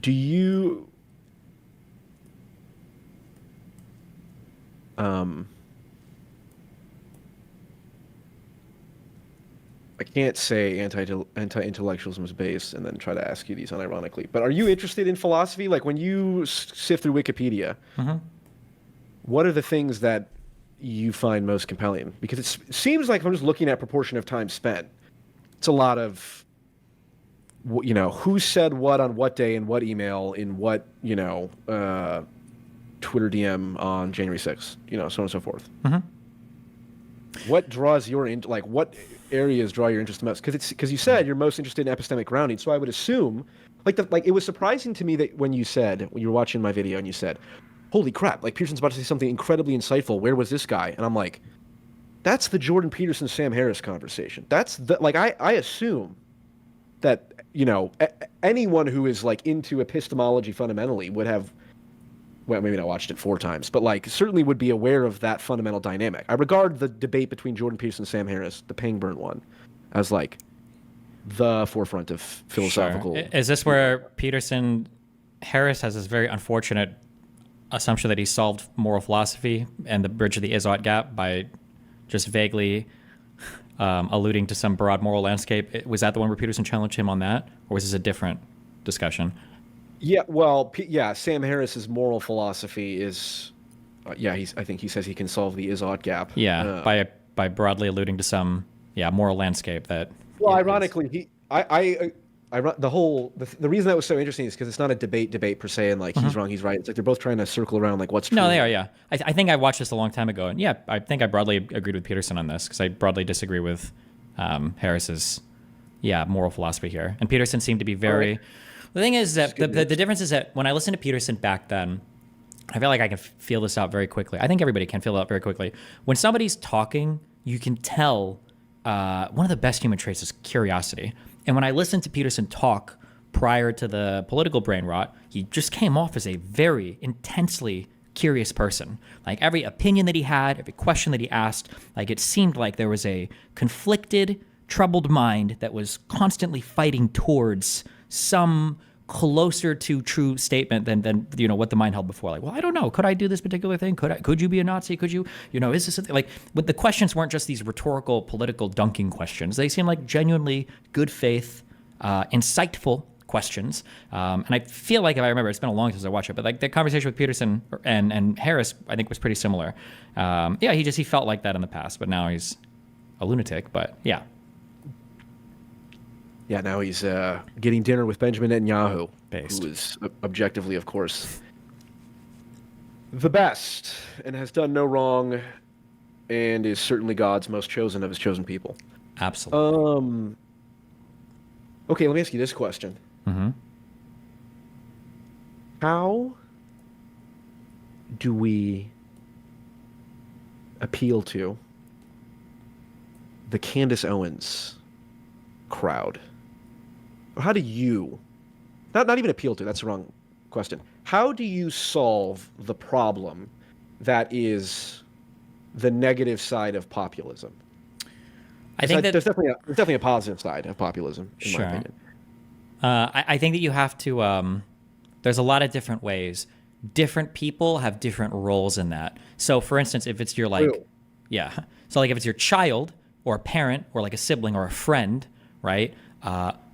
do you I can't say anti-intellectualism is based and then try to ask you these unironically. But are you interested in philosophy? Like when you sift through Wikipedia, what are the things that you find most compelling? Because it seems like if I'm just looking at proportion of time spent, it's a lot of, you know, who said what on what day in what email in what, you know, Twitter DM on January 6th, you know, so on and so forth. What draws your like what areas draw your interest the most? Because you said you're most interested in epistemic grounding, so I would assume like it was surprising to me that when you were watching my video and you said, holy crap, like Peterson's about to say something incredibly insightful, where was this guy? And I'm like, that's the Jordan Peterson Sam Harris conversation. That's the like I assume that, you know, anyone who is like into epistemology fundamentally would have, well, maybe not watched it 4 times, but like certainly would be aware of that fundamental dynamic. I regard the debate between Jordan Peterson and Sam Harris, the Pangburn one, as like the forefront of philosophical. Sure. Is this where Harris has this very unfortunate assumption that he solved moral philosophy and the bridge of the is-ought gap by just vaguely alluding to some broad moral landscape? Was that the one where Peterson challenged him on that, or was this a different discussion? Yeah, well, Sam Harris's moral philosophy is, I think he says he can solve the is-ought gap. Yeah, by broadly alluding to some, moral landscape that. Well, ironically, the reason that was so interesting is because it's not a debate per se, and like he's wrong, he's right. It's like they're both trying to circle around like what's true. No, they are. Yeah, I think I watched this a long time ago, and I think I broadly agreed with Peterson on this because I broadly disagree with Harris's moral philosophy here, and Peterson seemed to be very. Right. The thing is that the difference is that when I listened to Peterson back then, I feel like I can feel this out very quickly. I think everybody can feel it out very quickly. When somebody's talking, you can tell one of the best human traits is curiosity. And when I listened to Peterson talk prior to the political brain rot, he just came off as a very intensely curious person. Like every opinion that he had, every question that he asked, like it seemed like there was a conflicted, troubled mind that was constantly fighting towards some closer to true statement than what the mind held before. Like, well, I don't know. Could I do this particular thing? Could you be a Nazi? Could you, is this something like? But the questions weren't just these rhetorical, political dunking questions. They seemed like genuinely good faith, insightful questions. And I feel like if I remember, it's been a long time since I watched it, but like the conversation with Peterson and Harris, I think was pretty similar. He felt like that in the past, but now he's a lunatic. But yeah. Yeah, now he's getting dinner with Benjamin Netanyahu, Based. who is objectively, of course, the best and has done no wrong and is certainly God's most chosen of his chosen people. Absolutely. Okay, let me ask you this question. How do we appeal to the Candace Owens crowd? Or how do you, not even appeal to, that's the wrong question. How do you solve the problem that is the negative side of populism? I think that there's definitely a positive side of populism, in my opinion. I think that you have to, there's a lot of different ways. Different people have different roles in that. So for instance, if it's your so like if it's your child or a parent or like a sibling or a friend, right?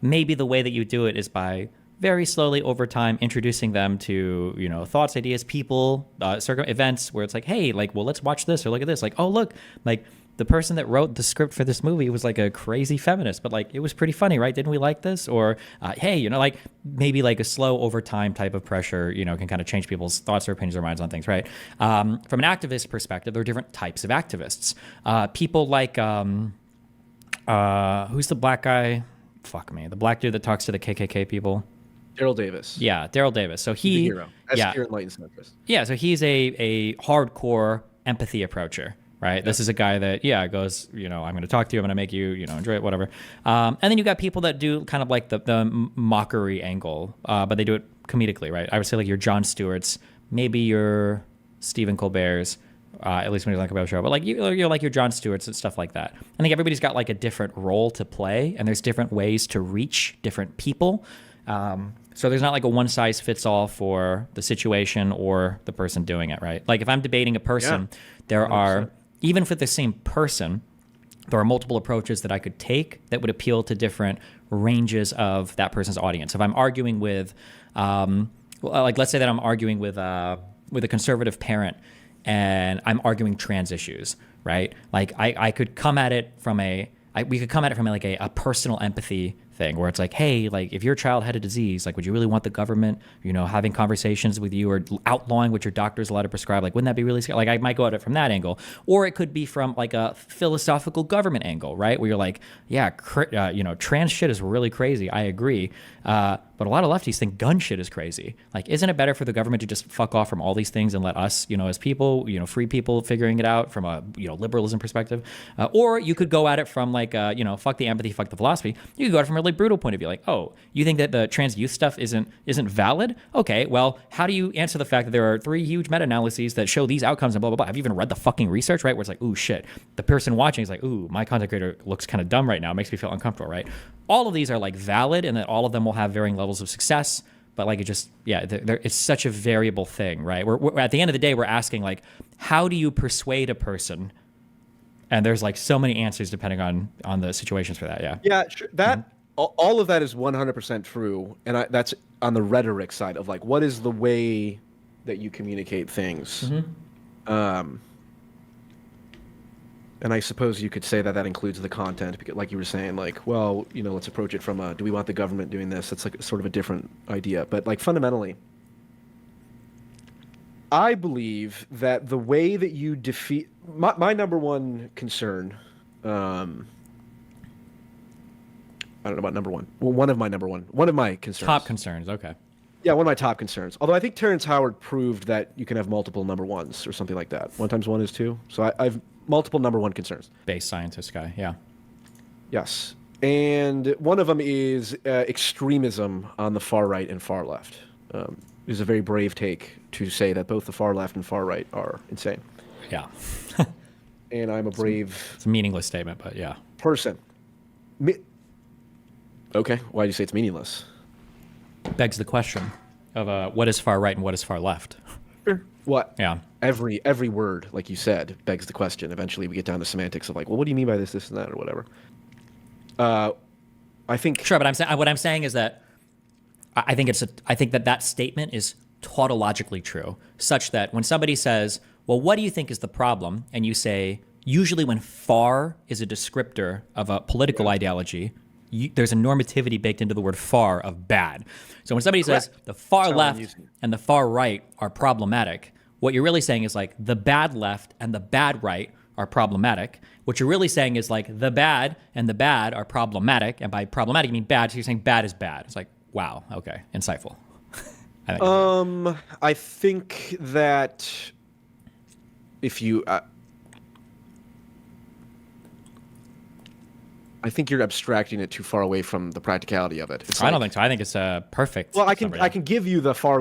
Maybe the way that you do it is by very slowly over time introducing them to, thoughts, ideas, people, certain events where it's like, hey, like, well, let's watch this or look at this. Like, oh, look, like the person that wrote the script for this movie was like a crazy feminist, but like it was pretty funny, right? Didn't we like this? Or, hey, like maybe like a slow over time type of pressure, can kind of change people's thoughts or opinions or minds on things, right? From an activist perspective, there are different types of activists. People like, who's the black guy? Fuck me. The black dude that talks to the KKK people. Daryl Davis. Yeah, Daryl Davis. So he's a hero. Enlightened centrist. Yeah, so he's a hardcore empathy approacher, right? Yep. This is a guy that, goes, I'm going to talk to you, I'm going to make you, enjoy it, whatever. And then you got people that do kind of like the mockery angle, but they do it comedically, right? I would say like your Jon Stewart's, maybe your Stephen Colbert's, at least when he's on the show, but like you're like your Jon Stewart's and stuff like that. I think everybody's got like a different role to play, and there's different ways to reach different people. So there's not like a one size fits all for the situation or the person doing it, right? Like if I'm debating a person, there 100%. are, even for the same person, there are multiple approaches that I could take that would appeal to different ranges of that person's audience. If I'm arguing with, like let's say that I'm arguing with a conservative parent and I'm arguing trans issues, right? Like I could come at it from we could come at it from like a personal empathy thing where it's like, hey, like if your child had a disease, like would you really want the government, having conversations with you or outlawing what your doctor's allowed to prescribe? Like, wouldn't that be really scary? Like I might go at it from that angle, or it could be from like a philosophical government angle, right? Where you're like, yeah, trans shit is really crazy. I agree. But a lot of lefties think gun shit is crazy. Like, isn't it better for the government to just fuck off from all these things and let us, as people, free people figuring it out from a, liberalism perspective? Or you could go at it from like, fuck the empathy, fuck the philosophy. You could go at it from a really brutal point of view. Like, oh, you think that the trans youth stuff isn't valid? Okay, well, how do you answer the fact that there are 3 huge meta-analyses that show these outcomes and blah, blah, blah? Have you even read the fucking research, right? Where it's like, ooh, shit. The person watching is like, ooh, my content creator looks kind of dumb right now. It makes me feel uncomfortable, right? All of these are like valid and that all of them will have varying levels of success. But like it just, it's such a variable thing, right? We're at the end of the day, we're asking like, how do you persuade a person? And there's like so many answers depending on the situations for that. Yeah. Yeah, sure. That all of that is 100% true, and that's on the rhetoric side of like, what is the way that you communicate things? And I suppose you could say that includes the content, because, like you were saying, like, well, let's approach it from do we want the government doing this? That's like sort of a different idea. But like fundamentally, I believe that the way that you defeat my number one concern, I don't know about number one. Well, one of my concerns. Top concerns. Okay. Yeah, one of my top concerns. Although I think Terrence Howard proved that you can have multiple number ones or something like that. 1 times 1 is 2. So I've multiple number one concerns. Base scientist guy, yeah. Yes. And one of them is extremism on the far right and far left. It is a very brave take to say that both the far left and far right are insane. Yeah. And I'm a brave... It's a meaningless statement, but yeah. ...person. Okay, why do you say it's meaningless? Begs the question of what is far right and what is far left. Sure. What? Yeah. Every word, like you said, begs the question. Eventually, we get down to semantics of like, well, what do you mean by this, and that, or whatever. I think. Sure, but what I'm saying is that I think that statement is tautologically true, such that when somebody says, "Well, what do you think is the problem?" and you say, usually when far is a descriptor of a political ideology, there's a normativity baked into the word far of bad. So when somebody says the far left and the far right are problematic, what you're really saying is like the bad left and the bad right are problematic. What you're really saying is like the bad and the bad are problematic. And by problematic, you mean bad. So you're saying bad is bad. It's like, wow. Okay. Insightful. I think that if you... I think you're abstracting it too far away from the practicality of it. I don't think so. I think it's perfect. Well, I can give you the far.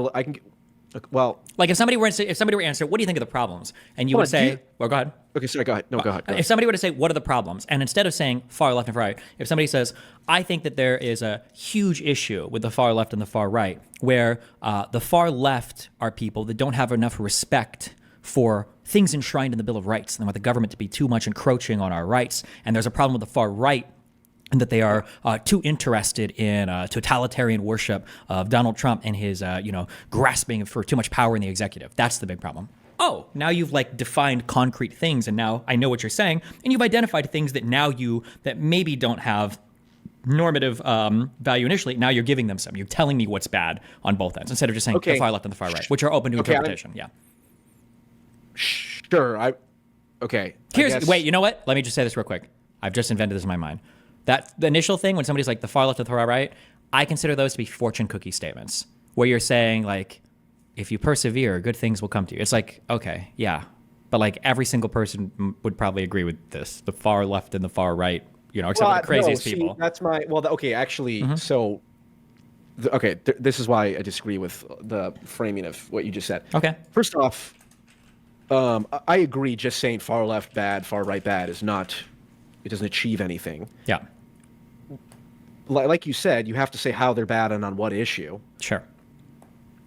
Well, like if somebody were to answer, what do you think of the problems? And you would say, well, go ahead. Okay, sorry, go ahead. No, go ahead. If somebody were to say, what are the problems? And instead of saying far left and far right, if somebody says, I think that there is a huge issue with the far left and the far right, where the far left are people that don't have enough respect for things enshrined in the Bill of Rights, and they want the government to be too much encroaching on our rights. And there's a problem with the far right, and that they are too interested in totalitarian worship of Donald Trump and his, grasping for too much power in the executive. That's the big problem. Oh, now you've like defined concrete things, and now I know what you're saying, and you've identified things that that maybe don't have normative value initially. Now you're giving them some. You're telling me what's bad on both ends instead of just saying the far left and the far right, which are open to interpretation. Yeah. Sure. Wait, you know what? Let me just say this real quick. I've just invented this in my mind. That the initial thing when somebody's like the far left and the far right, I consider those to be fortune cookie statements where you're saying like, if you persevere, good things will come to you. It's like, okay, yeah. But like every single person would probably agree with this. The far left and the far right, except for the craziest people. That's actually, so, this is why I disagree with the framing of what you just said. Okay. First off, I agree just saying far left bad, far right bad it doesn't achieve anything. Yeah. like you said, you have to say how they're bad and on what issue. Sure.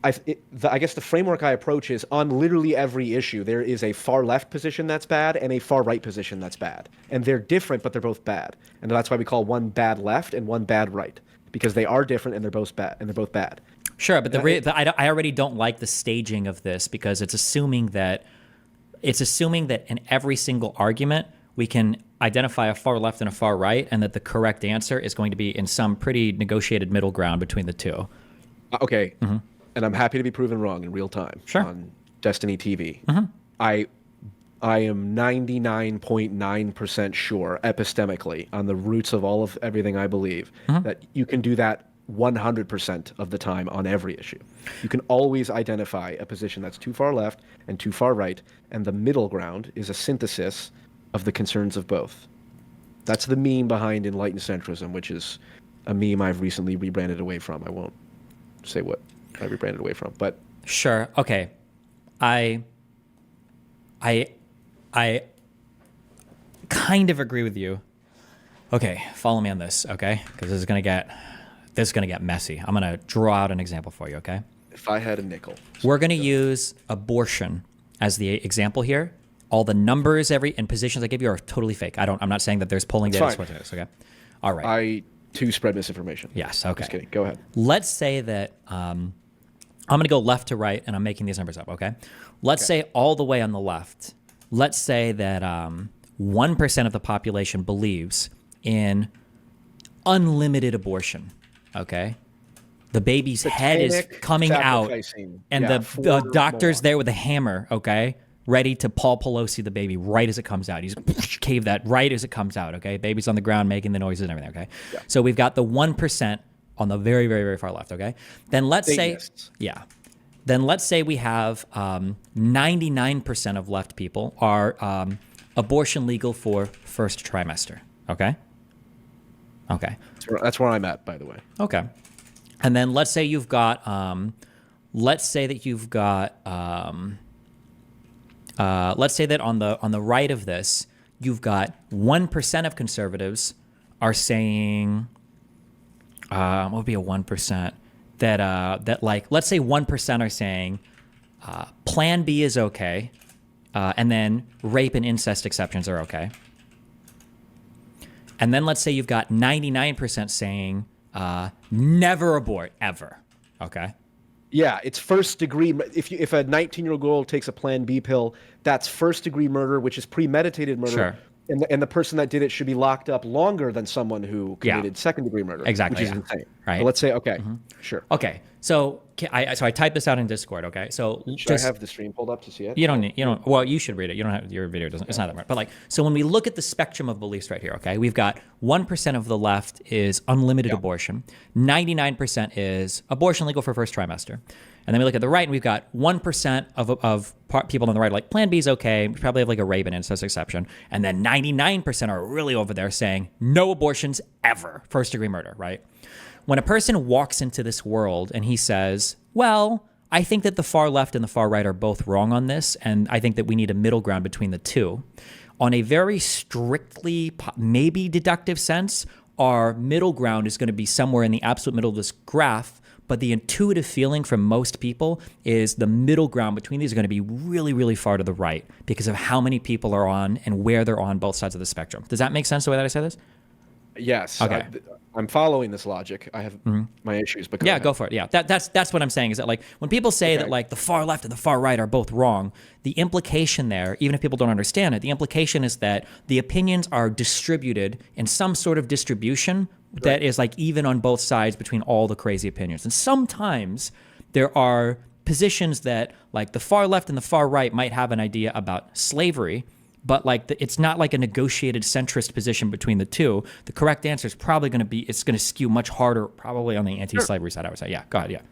I guess the framework I approach is on literally every issue, there is a far left position that's bad and a far right position that's bad. And they're different, but they're both bad. And that's why we call one bad left and one bad right, because they are different and they're both bad. Sure, but I already don't like the staging of this, because it's assuming that in every single argument we can identify a far left and a far right, and that the correct answer is going to be in some pretty negotiated middle ground between the two. Okay. Mm-hmm. And I'm happy to be proven wrong in real time. Sure. On Destiny TV. Mm-hmm. I am 99.9% sure, epistemically, on the roots of everything I believe, that you can do that 100% of the time on every issue. You can always identify a position that's too far left and too far right, and the middle ground is a synthesis of the concerns of both. That's the meme behind enlightened centrism, which is a meme I've recently rebranded away from. I won't say what I rebranded away from, but sure. Okay. I kind of agree with you. Okay, follow me on this, okay? Because this is gonna get messy. I'm gonna draw out an example for you, okay? If I had a nickel, we're gonna use abortion as the example here. All the numbers and positions I give you are totally fake. I'm not saying that there's polling data to support this, okay? All right. I too spread misinformation. Yes. Okay. Just kidding. Go ahead. Let's say that I'm going to go left to right, and I'm making these numbers up, okay? Let's say all the way on the left, let's say that 1% of the population believes in unlimited abortion, okay? The baby's head is coming out, and the doctor's there with a hammer, okay? Ready to Paul Pelosi the baby right as it comes out. He's cave that right as it comes out, okay? Baby's on the ground making the noises and everything, okay? Yeah. So we've got the 1% on the very, very, very far left, okay? Then let's say we have 99% of left people are abortion legal for first trimester, okay? Okay. That's where I'm at, by the way. Okay. And then let's say you've got, let's say that on the right of this, you've got 1% of conservatives are saying, what would be a 1%? That let's say 1% are saying Plan B is okay, and then rape and incest exceptions are okay. And then let's say you've got 99% saying never abort, ever, okay? Yeah, it's first degree. If a 19-year-old girl takes a Plan B pill, that's first degree murder, which is premeditated murder. Sure. And the person that did it should be locked up longer than someone who committed second degree murder. Exactly. Which is insane. Right. But let's say, okay, sure. Okay. So I typed this out in Discord. Okay. So should I have the stream pulled up to see it? You don't. Well, you should read it. You don't have your video. It's not that much. But so when we look at the spectrum of beliefs right here, okay, we've got 1% of the left is unlimited abortion. 99% is abortion legal for first trimester. And then we look at the right, and we've got 1% of people on the right like Plan B is okay. We probably have like a rape and incest exception. And then 99% are really over there saying no abortions ever, first degree murder, right? When a person walks into this world and he says, well, I think that the far left and the far right are both wrong on this, and I think that we need a middle ground between the two. On a very strictly, maybe deductive sense, our middle ground is going to be somewhere in the absolute middle of this graph. But the intuitive feeling from most people is the middle ground between these are going to be really, really far to the right because of how many people are on and where they're on both sides of the spectrum. Does that make sense the way that I said this? Yes. Okay. I'm following this logic. I have my issues, but go for it. Yeah, that's what I'm saying is that like when people say that like the far left and the far right are both wrong, the implication there, even if people don't understand it, the implication is that the opinions are distributed in some sort of distribution that is like even on both sides between all the crazy opinions. And sometimes there are positions that like the far left and the far right might have an idea about slavery, but like it's not like a negotiated centrist position between the two. The correct answer is probably going to be, it's going to skew much harder probably on the anti-slavery side, I would say. Yeah, go ahead, yeah.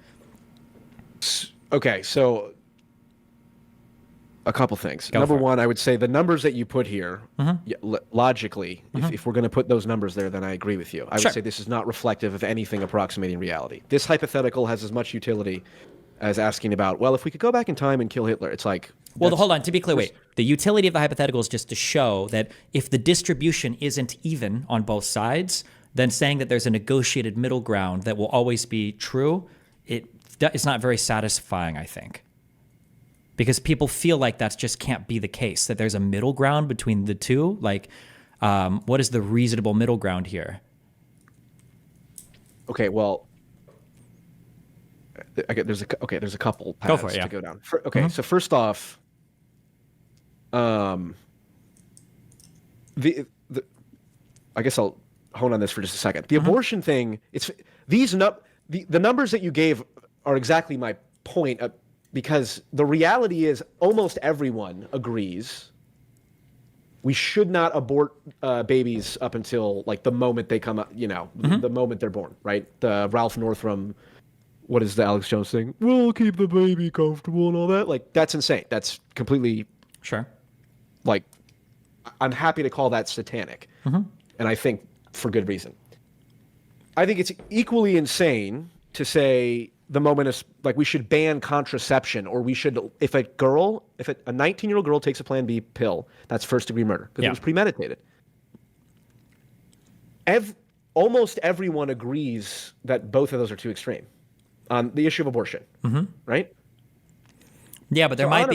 Okay, so a couple things. Number one, I would say the numbers that you put here, logically, if we're going to put those numbers there, then I agree with you. I would say this is not reflective of anything approximating reality. This hypothetical has as much utility as asking about, well, if we could go back in time and kill Hitler, it's like... Well, hold on. To be clear, wait. The utility of the hypothetical is just to show that if the distribution isn't even on both sides, then saying that there's a negotiated middle ground that will always be true, it's not very satisfying, I think. Because people feel like that just can't be the case, that there's a middle ground between the two. Like, what is the reasonable middle ground here? Okay, well, there's a couple paths to go down. So first off, I guess I'll hone on this for just a second. The abortion thing, the numbers that you gave are exactly my point, because the reality is almost everyone agrees we should not abort babies up until like the moment they come up, the moment they're born, right? The Ralph Northam, what is the Alex Jones thing? We'll keep the baby comfortable and all that. Like, that's insane. That's completely... Sure. Like, I'm happy to call that satanic. And I think for good reason. I think it's equally insane to say the moment is like we should ban contraception, or we should, if a 19-year-old girl takes a Plan B pill, that's first degree murder because it was premeditated. Almost everyone agrees that both of those are too extreme on the issue of abortion, right? Yeah, but there might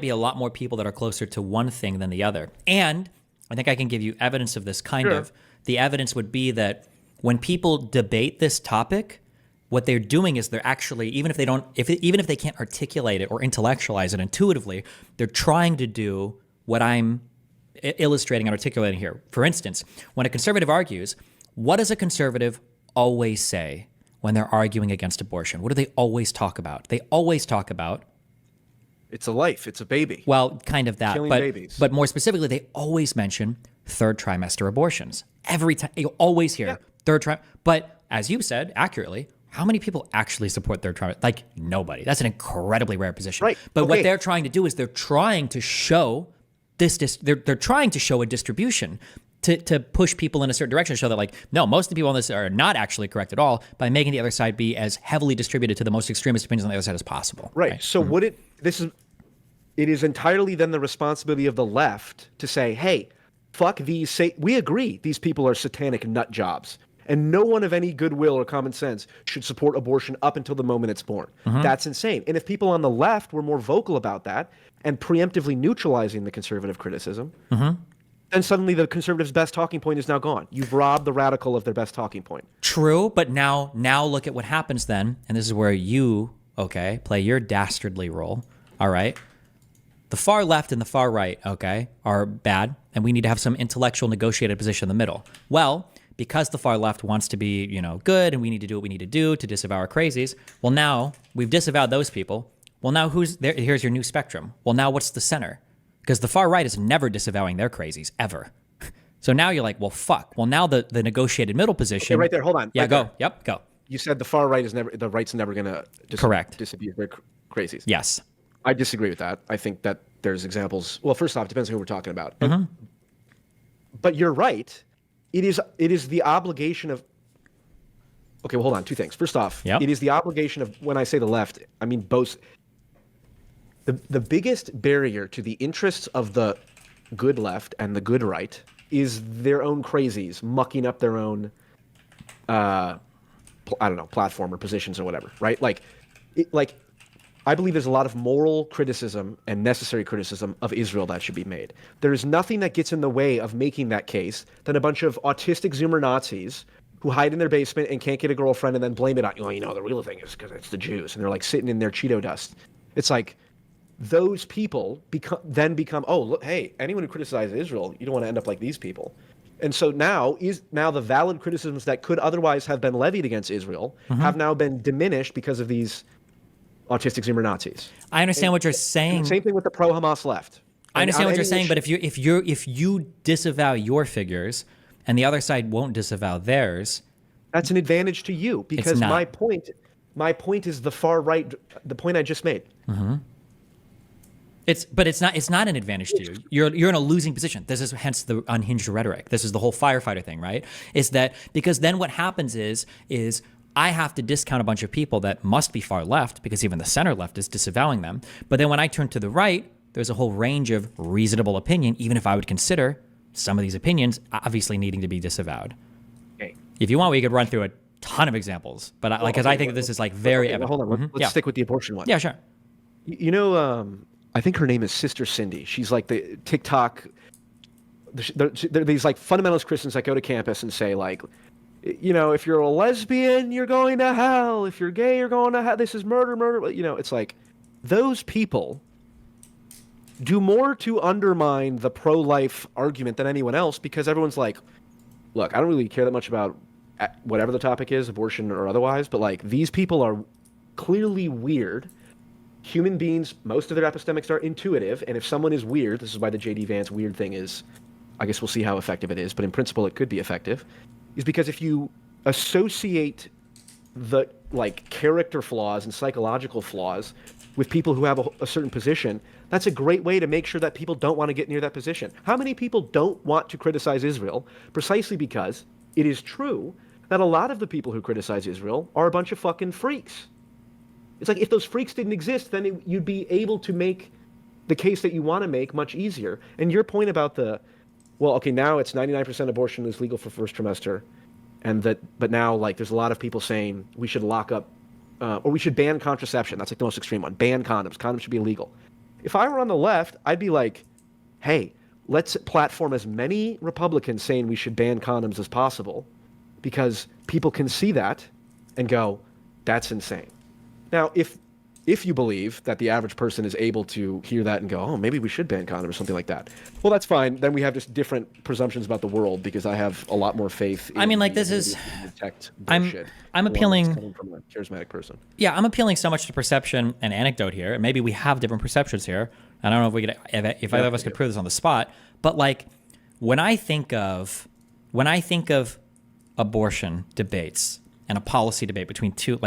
be a lot more people that are closer to one thing than the other. And I think I can give you evidence of this kind of. The evidence would be that when people debate this topic, what they're doing is they're actually, even if they can't articulate it or intellectualize it intuitively, they're trying to do what I'm illustrating and articulating here. For instance, when a conservative argues, what does a conservative always say when they're arguing against abortion? What do they always talk about? They always talk about... It's a life. It's a baby. Well, kind of that. Killing babies. But more specifically, they always mention third trimester abortions. Every time. You always hear third trimester. But as you said, accurately, how many people actually support third trimester? Like, nobody. That's an incredibly rare position. Right. But what they're trying to do is they're trying to show they're trying to show a distribution to push people in a certain direction, to show that, like, no, most of the people on this are not actually correct at all, by making the other side be as heavily distributed to the most extremist opinions on the other side as possible. Right. So it is entirely then the responsibility of the left to say, hey, fuck these, we agree these people are satanic nut jobs, and no one of any goodwill or common sense should support abortion up until the moment it's born. That's insane. And if people on the left were more vocal about that and preemptively neutralizing the conservative criticism, then suddenly the conservatives' best talking point is now gone. You've robbed the radical of their best talking point. True, but now look at what happens then, and this is where you, play your dastardly role, all right? The far left and the far right, are bad, and we need to have some intellectual negotiated position in the middle. Well, because the far left wants to be, good, and we need to do what we need to do to disavow our crazies, well, now we've disavowed those people. Well, now who's there? Here's your new spectrum. Well, now what's the center? Because the far right is never disavowing their crazies, ever. So now you're like, well, fuck. Well, now the negotiated middle position. Okay, right there, hold on. Yeah, right go. There. Yep, go. You said the right's never going to disabuse their crazies. Yes. I disagree with that. I think that there's examples. Well, first off, it depends on who we're talking about. But you're right. It is the obligation of... Okay, well, hold on. Two things. First off, it is the obligation of, when I say the left, I mean both... The biggest barrier to the interests of the good left and the good right is their own crazies mucking up their own, platform or positions or whatever, right? I believe there's a lot of moral criticism and necessary criticism of Israel that should be made. There is nothing that gets in the way of making that case than a bunch of autistic Zoomer Nazis who hide in their basement and can't get a girlfriend and then blame it on, the real thing is because it's the Jews. And they're like sitting in their Cheeto dust. It's like those people become, oh, look, hey, anyone who criticizes Israel, you don't want to end up like these people. And so now the valid criticisms that could otherwise have been levied against Israel have now been diminished because of these autistic Zoomer Nazis. I understand what you're saying. Same thing with the pro-Hamas left. I understand what you're saying, but if you disavow your figures and the other side won't disavow theirs, that's an advantage to you, because my point is the far right. The point I just made. It's not an advantage to you. You're in a losing position. This is hence the unhinged rhetoric. This is the whole firefighter thing, right? Is that because then what happens is I have to discount a bunch of people that must be far left, because even the center left is disavowing them. But then when I turn to the right, there's a whole range of reasonable opinion, even if I would consider some of these opinions obviously needing to be disavowed. If you want, we could run through a ton of examples, but because I think that this is like very evident. Hold on, let's stick with the abortion one. Yeah, sure. You know, I think her name is Sister Cindy. She's like the TikTok. There are these like fundamentalist Christians that go to campus and say like, you know, if you're a lesbian, you're going to hell. If you're gay, you're going to hell. This is murder, murder. You know, it's like those people do more to undermine the pro-life argument than anyone else, because everyone's like, look, I don't really care that much about whatever the topic is, abortion or otherwise, but like these people are clearly weird. Human beings, most of their epistemics are intuitive, and if someone is weird, this is why the J.D. Vance weird thing is, I guess we'll see how effective it is, but in principle it could be effective, is because if you associate the like character flaws and psychological flaws with people who have a certain position, that's a great way to make sure that people don't want to get near that position. How many people don't want to criticize Israel precisely because it is true that a lot of the people who criticize Israel are a bunch of fucking freaks? It's like if those freaks didn't exist, then you'd be able to make the case that you want to make much easier. And your point about well, okay, now it's 99% abortion is legal for first trimester, but now like there's a lot of people saying we should lock up or we should ban contraception. That's like the most extreme one. Ban condoms. Condoms should be illegal. If I were on the left, I'd be like, hey, let's platform as many Republicans saying we should ban condoms as possible, because people can see that and go, that's insane. Now, if you believe that the average person is able to hear that and go, oh, maybe we should ban condoms or something like that, well, that's fine. Then we have just different presumptions about the world, because I have a lot more faith in I'm appealing coming from a charismatic person. Yeah, I'm appealing so much to perception and anecdote here. Maybe we have different perceptions here. I don't know if we could, if either of us could prove this on the spot. But like, when I think of abortion debates and a policy debate between two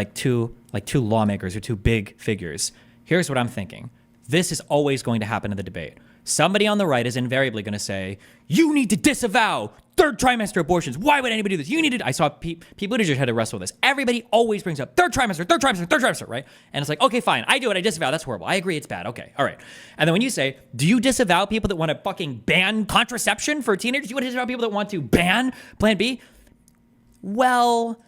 lawmakers or two big figures, here's what I'm thinking. This is always going to happen in the debate. Somebody on the right is invariably going to say, you need to disavow third trimester abortions. Why would anybody do this? You need to. I saw Pete Buttigieg had to wrestle with this. Everybody always brings up third trimester, right? And it's like, okay, fine. I do it. I disavow. That's horrible. I agree. It's bad. Okay. All right. And then when you say, do you disavow people that want to fucking ban contraception for teenagers? Do you want to disavow people that want to ban Plan B? Well,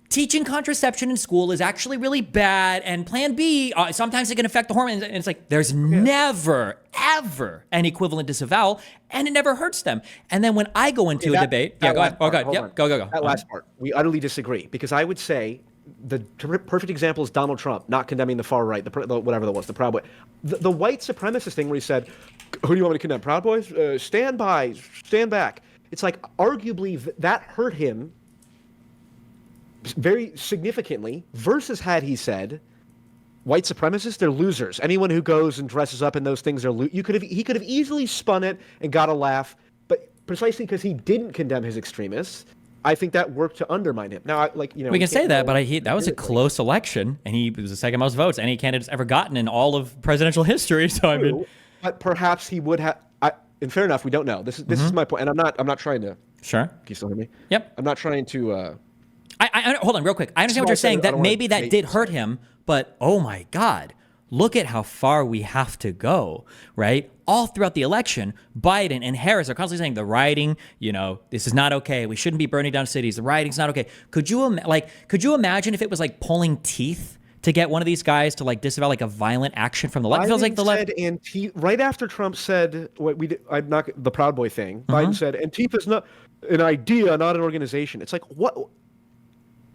teaching contraception in school is actually really bad, and Plan B, sometimes it can affect the hormones. And it's like, there's never, ever an equivalent disavowal, and it never hurts them. And then when I go into a debate, go ahead. Oh, go ahead. Go. That last part, we utterly disagree, because I would say the perfect example is Donald Trump not condemning the far right, whatever that was, the Proud Boy. The white supremacist thing where he said, who do you want me to condemn? Proud Boys? Stand back. It's like, arguably, that hurt him very significantly, versus had he said, white supremacists, they're losers. Anyone who goes and dresses up in those things, he could have easily spun it and got a laugh, but precisely because he didn't condemn his extremists, I think that worked to undermine him. Now, we can say that, but that was a close election, and he was the second most votes any candidate's ever gotten in all of presidential history. So I mean, but perhaps he would have. And fair enough, we don't know. This is my point, and I'm not trying to. Sure. Can you still hear me? Yep. I'm not trying to. I hold on real quick. I understand what you're saying, that maybe that did hurt him, but oh my God, look at how far we have to go, right? All throughout the election, Biden and Harris are constantly saying the rioting, this is not okay. We shouldn't be burning down cities. The rioting's not okay. Could you imagine if it was like pulling teeth to get one of these guys to like disavow like a violent action from the left? It feels like the left. Right after Trump said what we did, the Proud Boy thing, Biden said Antifa's not an idea, not an organization. It's like, what?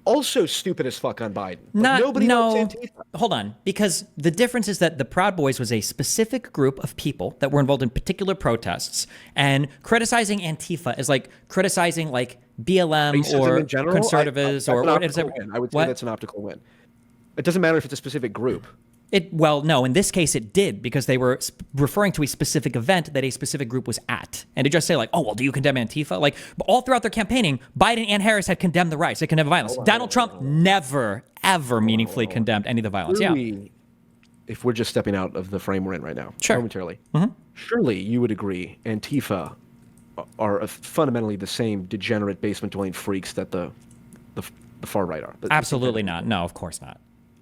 Also stupid as fuck on Biden. Nobody likes Antifa. Hold on, because the difference is that the Proud Boys was a specific group of people that were involved in particular protests, and criticizing Antifa is like criticizing like BLM or conservatives I would say that's an optical win. It doesn't matter if it's a specific group. No, in this case it did, because they were referring to a specific event that a specific group was at. And to just say like, oh, well, do you condemn Antifa? Like, all throughout their campaigning, Biden and Harris had condemned the riots. They condemned violence. Donald Trump never, ever meaningfully condemned any of the violence. If we're just stepping out of the frame we're in right now, momentarily, surely you would agree Antifa are fundamentally the same degenerate basement-dwelling freaks that the far right are. Absolutely not. No, of course not.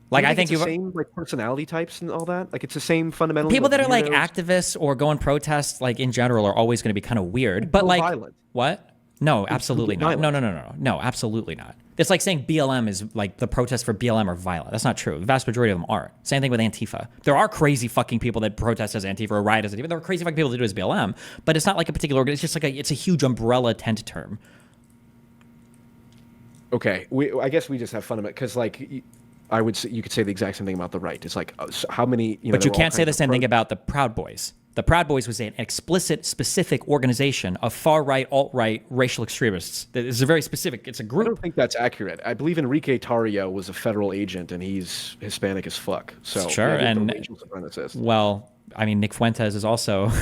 Like, I think it's the same like personality types and all that. Like, it's the same fundamental. People that are like activists or go and protest, like in general, are always going to be kind of weird. But like, violent. What? No, absolutely not. violent. No, absolutely not. It's like saying BLM is like the protests for BLM are violent. That's not true. The vast majority of them aren't. Same thing with Antifa. There are crazy fucking people that protest as Antifa or riot as Antifa. There are crazy fucking people that do it as BLM, but it's not like a particular organ. It's just like it's a huge umbrella tent term. Okay, I guess we just have fundamental because like I would say you could say the exact same thing about the right. It's like so how many But you can't say the same thing about the Proud Boys. The Proud Boys was an explicit, specific organization of far-right, alt-right, racial extremists. It's a very specific, it's a I group. don't think that's accurate. I believe Enrique Tarrio was a federal agent, and he's Hispanic as fuck. So Sure, yeah, and racial supremacist. well, I mean, Nick Fuentes is also...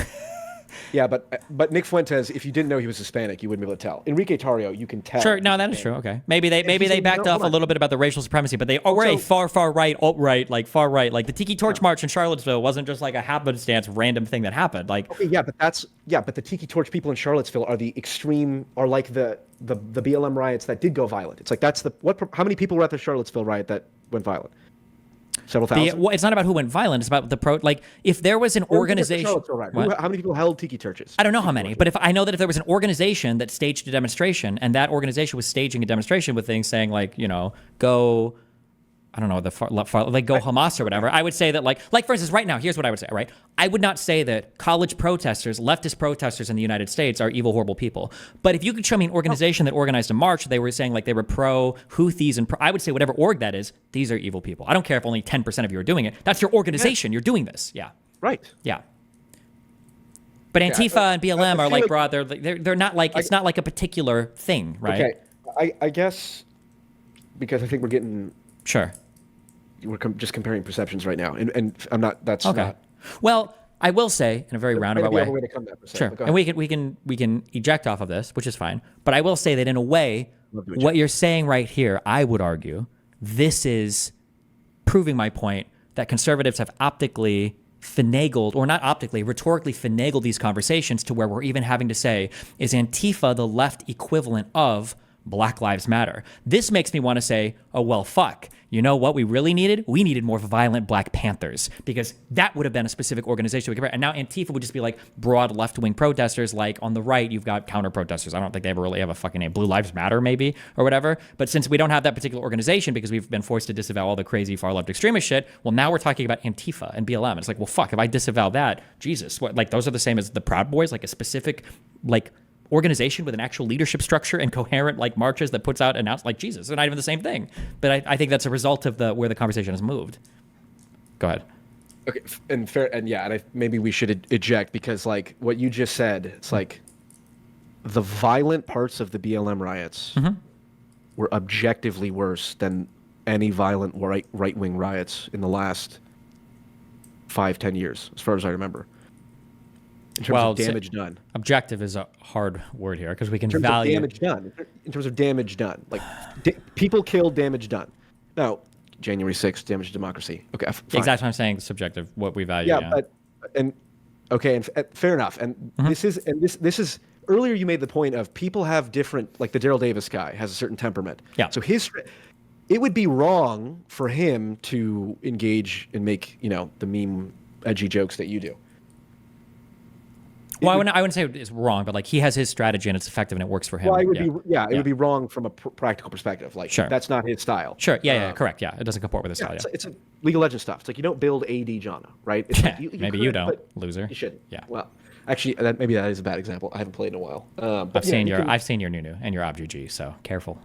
Yeah, but Nick Fuentes, if you didn't know he was Hispanic, you wouldn't be able to tell. Enrique Tarrio, you can tell. Sure, no, that is true. Okay, maybe they backed off a little bit about the racial supremacy, but they were a far right, alt right, like far right, like the Tiki Torch March in Charlottesville wasn't just like a happenstance random thing that happened. Like, okay, but the Tiki Torch people in Charlottesville are the extreme, are like the BLM riots that did go violent. It's like how many people were at the Charlottesville riot that went violent? Several thousand. Well, it's not about who went violent. It's about like if there was an organization. How many people held tiki churches? I don't know how many, but if I know that if there was an organization that staged a demonstration, and that organization was staging a demonstration with things saying like, go, I don't know, like go Hamas or whatever, I would say that like for instance, right now, here's what I would say, right? I would not say that college protesters, leftist protesters in the United States are evil, horrible people. But if you could show me an organization that organized a march, they were saying like they were pro-Houthis, and I would say whatever org that is, these are evil people. I don't care if only 10% of you are doing it. That's your organization. You're doing this. Yeah. Right. Yeah. But Antifa and BLM are like broad. They're not like, it's not like a particular thing, right? Okay. I guess because I think we're getting... Sure. We're just comparing perceptions right now, and I'm not. That's okay. Not, well, I will say in a very roundabout way. way to come that sure, and we can eject off of this, which is fine. But I will say that in a way, what you're saying right here, I would argue, this is proving my point that conservatives have optically finagled, or not optically, rhetorically finagled these conversations to where we're even having to say, is Antifa the left equivalent of Black Lives Matter? This makes me want to say, oh, well, fuck. You know what we really needed? We needed more violent Black Panthers, because that would have been a specific organization we could. And now Antifa would just be like broad left-wing protesters. Like on the right, you've got counter-protesters. I don't think they ever really have a fucking name. Blue Lives Matter, maybe, or whatever. But since we don't have that particular organization because we've been forced to disavow all the crazy far-left extremist shit, well, now we're talking about Antifa and BLM. It's like, well, fuck, if I disavow that, Jesus, what? Like those are the same as the Proud Boys, like a specific, like, organization with an actual leadership structure and coherent like marches that puts out announced like Jesus. They're not even the same thing. But I think that's a result of where the conversation has moved. Go ahead. Okay, and fair, and yeah, and maybe we should eject because like what you just said, it's like the violent parts of the BLM riots were objectively worse than any violent right-wing riots in the last 5-10 years, as far as I remember. In terms of damage done. Objective is a hard word here because we can in terms value of damage done. In terms of damage done, like people killed, damage done. Now, January 6th, damage to democracy. Okay, fine. Exactly what I'm saying. Subjective, what we value. Yeah, but fair enough. And this is earlier. You made the point of people have different, like the Daryl Davis guy has a certain temperament. Yeah. So it would be wrong for him to engage and make the meme edgy jokes that you do. Well, I wouldn't say it's wrong, but like he has his strategy and it's effective and it works for him. Well, it would be wrong from a practical perspective. Like, that's not his style. Sure. Yeah, correct. Yeah, it doesn't comport with his style. It's a League of Legends stuff. It's like you don't build AD Janna, right? It's like maybe you don't, loser. You shouldn't. Yeah. Well, actually, maybe that is a bad example. I haven't played in a while. I've seen your Nunu and your ObGG, so careful.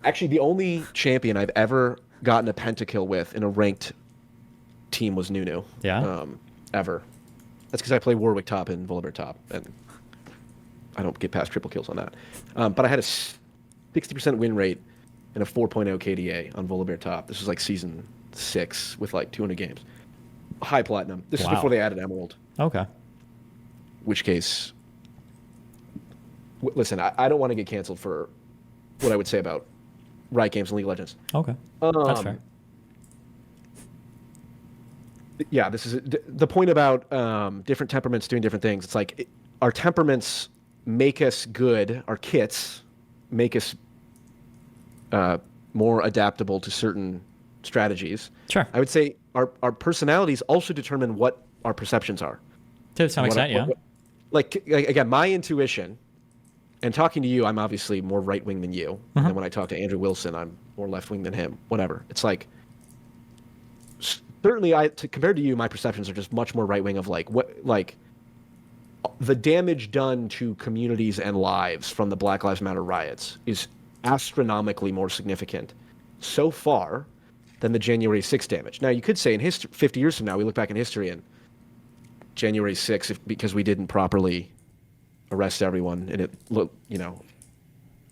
Actually, the only champion I've ever gotten a pentakill with in a ranked team was Nunu. Yeah. Ever. That's because I play Warwick top and Volibear top, and I don't get past triple kills on that. But I had a 60% win rate and a 4.0 KDA on Volibear top. This was like season 6 with like 200 games. High platinum. This is before they added Emerald. Okay. Which case, listen, I don't want to get canceled for what I would say about Riot Games and League of Legends. Okay. That's fair. Yeah, this is the point about different temperaments doing different things. It's like our temperaments make us good. Our kits make us more adaptable to certain strategies. Sure. I would say our personalities also determine what our perceptions are. To some extent, yeah. Like again, my intuition and talking to you, I'm obviously more right wing than you. And then when I talk to Andrew Wilson, I'm more left wing than him. Whatever. It's like, certainly, compared to you, my perceptions are just much more right wing of like the damage done to communities and lives from the Black Lives Matter riots is astronomically more significant so far than the January 6th damage. Now, you could say in history, 50 years from now, we look back in history and January 6th, because we didn't properly arrest everyone and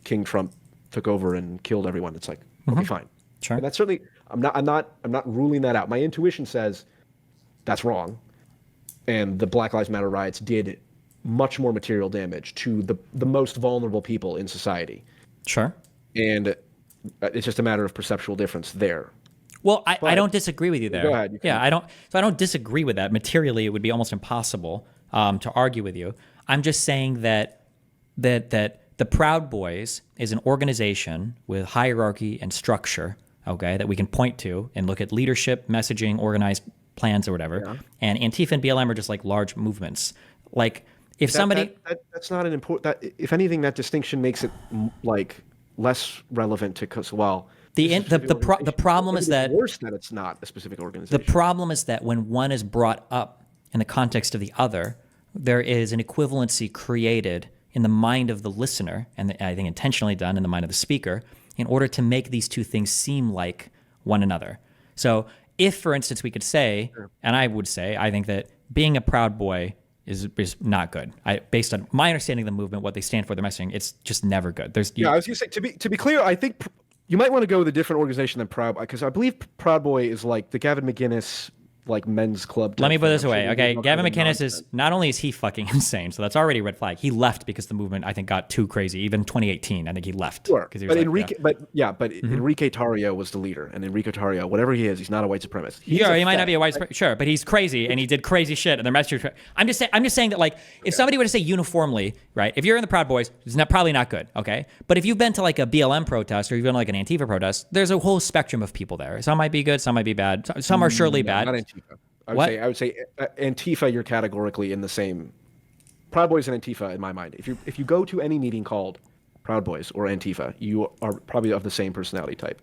King Trump took over and killed everyone. It's like, okay, fine. Sure. And that's certainly, I'm not ruling that out. My intuition says that's wrong. And the Black Lives Matter riots did much more material damage to the most vulnerable people in society. Sure. And it's just a matter of perceptual difference there. Well, I don't disagree with you there. Go ahead. Yeah, I don't disagree with that. Materially, it would be almost impossible to argue with you. I'm just saying that the Proud Boys is an organization with hierarchy and structure, okay, that we can point to and look at leadership, messaging, organized plans or whatever. Yeah. And Antifa and BLM are just like large movements. Like if somebody that's not an important. That if anything, that distinction makes it like less relevant to the problem is that worse that it's not a specific organization. The problem is that when one is brought up in the context of the other, there is an equivalency created in the mind of the listener, and I think intentionally done in the mind of the speaker, in order to make these two things seem like one another. So if, for instance, we could say, and I would say, I think that being a Proud Boy is not good. Based on my understanding of the movement, what they stand for, their messaging, it's just never good. I was going to say, to be clear, I think you might want to go with a different organization than Proud Boy, because I believe Proud Boy is like the Gavin McInnes like men's club. Let me put this away, okay? Gavin McInnes is not only is he fucking insane, so that's already a red flag. He left because the movement I think got too crazy. Even 2018, I think he left. Sure, he but Enrique Tarrio was the leader, and Enrique Tarrio, whatever he is, he's not a white supremacist. He might not be a white supremacist, sure, but he's crazy and he did crazy shit. And their message. I'm just saying that like if somebody were to say uniformly, right? If you're in the Proud Boys, it's probably not good, okay? But if you've been to like a BLM protest or you've been to like an Antifa protest, there's a whole spectrum of people there. Some might be good, some might be bad, some are surely bad. Not Antifa. I would say Antifa, you're categorically in the same. Proud Boys and Antifa in my mind. If you go to any meeting called Proud Boys or Antifa, you are probably of the same personality type.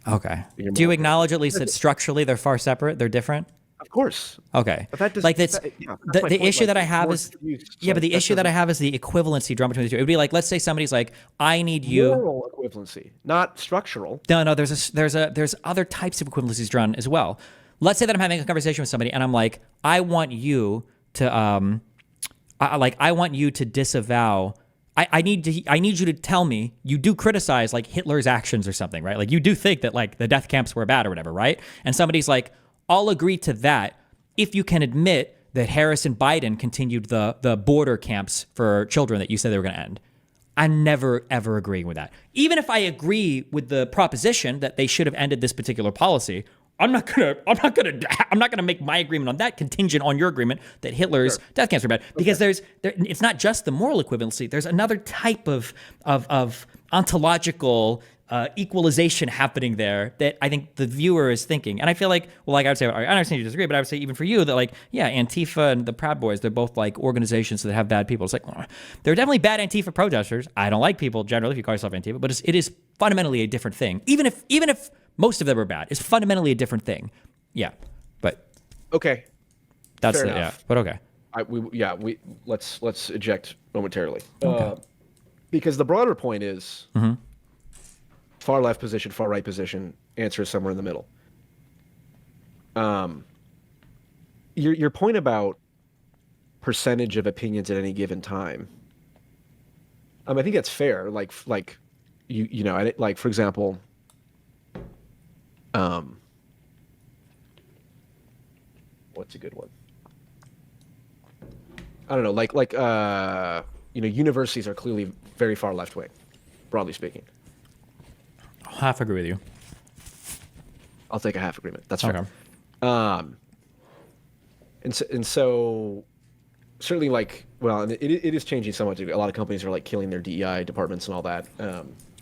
Okay. Do you acknowledge at least that structurally they're far separate? They're different? Of course. Okay. But that does, like that's the issue that I have is but the issue that I have is the equivalency drawn between the two. It would be like, let's say somebody's like, I need you. Moral equivalency, not structural. No. There's other types of equivalencies drawn as well. Let's say that I'm having a conversation with somebody and I'm like, I want you to I want you to disavow. I need you to tell me you do criticize like Hitler's actions or something, right? Like you do think that like the death camps were bad or whatever, right? And somebody's like, I'll agree to that if you can admit that Harris and Biden continued the border camps for children that you said they were going to end. I'm never ever agreeing with that. Even if I agree with the proposition that they should have ended this particular policy, I'm not gonna make my agreement on that contingent on your agreement that Hitler's death camps were bad, because it's not just the moral equivalency. There's another type of ontological equalization happening there that I think the viewer is thinking. And I feel like, well, like I would say, I understand you disagree, but I would say even for you that like, yeah, Antifa and the Proud Boys, they're both like organizations that have bad people. It's like, there are definitely bad Antifa protesters. I don't like people generally if you call yourself Antifa, but it is fundamentally a different thing. Even if most of them are bad, it's fundamentally a different thing. Yeah, but okay, that's fair enough. But okay. Let's eject momentarily. Okay. Because the broader point is far left position, far right position. Answer is somewhere in the middle. Your point about percentage of opinions at any given time. I think that's fair. Like you know, like for example. What's a good one? I don't know. Like universities are clearly very far left wing, broadly speaking. Half agree with you. I'll take a half agreement. That's fair. Okay. And so certainly like, well, and it is changing somewhat. A lot of companies are like killing their DEI departments and all that.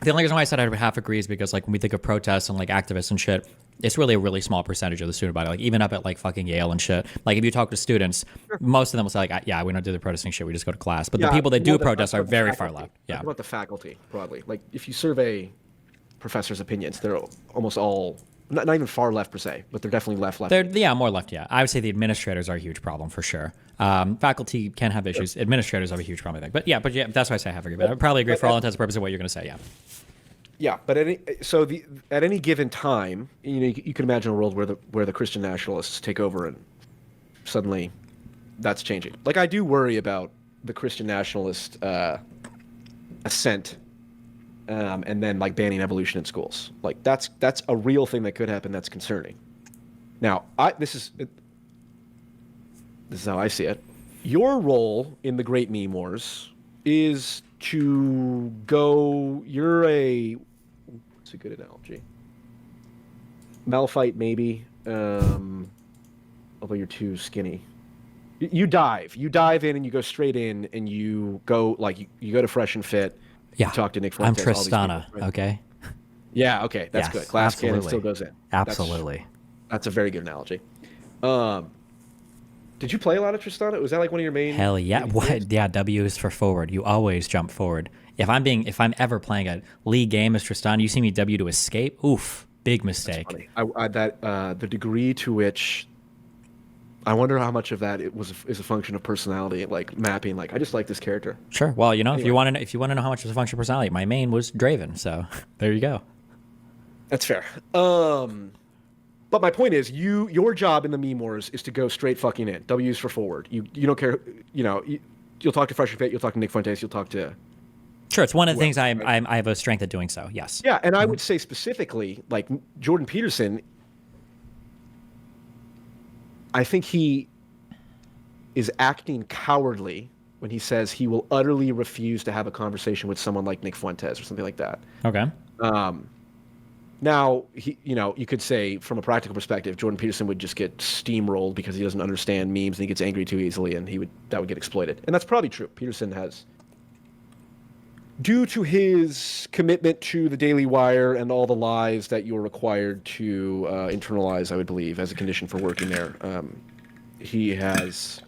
The only reason why I said I would half agree is because like when we think of protests and like activists and shit, It's really a really small percentage of the student body. Like even up at like fucking Yale and shit. Like if you talk to students, most of them will say like, yeah, we don't do the protesting shit. We just go to class. But the people that do protest are very far left. Yeah. What about the faculty broadly? Like if you survey professors' opinions, they're almost all not even far left per se, but they're definitely left. They're more left. Yeah, I would say the administrators are a huge problem for sure. Faculty can have issues. Sure. Administrators have a huge problem, I think. But yeah, that's why I say I have agreed. But I would probably agree for all intents and purposes of what you're going to say. Yeah. Yeah, but at any given time, you can imagine a world where the Christian nationalists take over and suddenly that's changing. Like I do worry about the Christian nationalist ascent, and then like banning evolution in schools. Like that's a real thing that could happen. That's concerning. Now, this is how I see it. Your role in the Great Meme Wars is to go. What's a good analogy? Malphite, maybe. Although you're too skinny. You dive in and you go straight in and you go like you go to Fresh and Fit. Yeah. You talk to Nick Fuentes. I'm Tristana. People, right? Okay. Yeah. Okay. That's good. Glass absolutely. cannon still goes in. Absolutely. That's a very good analogy. Did you play a lot of Tristana? Was that like one of your main? Hell yeah! What? Yeah, W is for forward. You always jump forward. If I'm ever playing a league game as Tristana, you see me W to escape. Oof, big mistake. The degree to which I wonder how much of that is a function of personality, like mapping. Like I just like this character. Sure. Well, anyway. if you want to know how much is a function of personality, my main was Draven. So there you go. That's fair. But my point is, your job in the Meme Wars is to go straight fucking in. W's for forward. You don't care. You'll talk to Fresh and Fit. You'll talk to Nick Fuentes. You'll talk to. Sure, it's one of the things I have a strength at doing so. Yes. Yeah, and I would say specifically, like Jordan Peterson. I think he is acting cowardly when he says he will utterly refuse to have a conversation with someone like Nick Fuentes or something like that. Okay. Now, you could say from a practical perspective, Jordan Peterson would just get steamrolled because he doesn't understand memes and he gets angry too easily, and that would get exploited. And that's probably true. Peterson has, due to his commitment to the Daily Wire and all the lies that you're required to internalize, I would believe, as a condition for working there, he has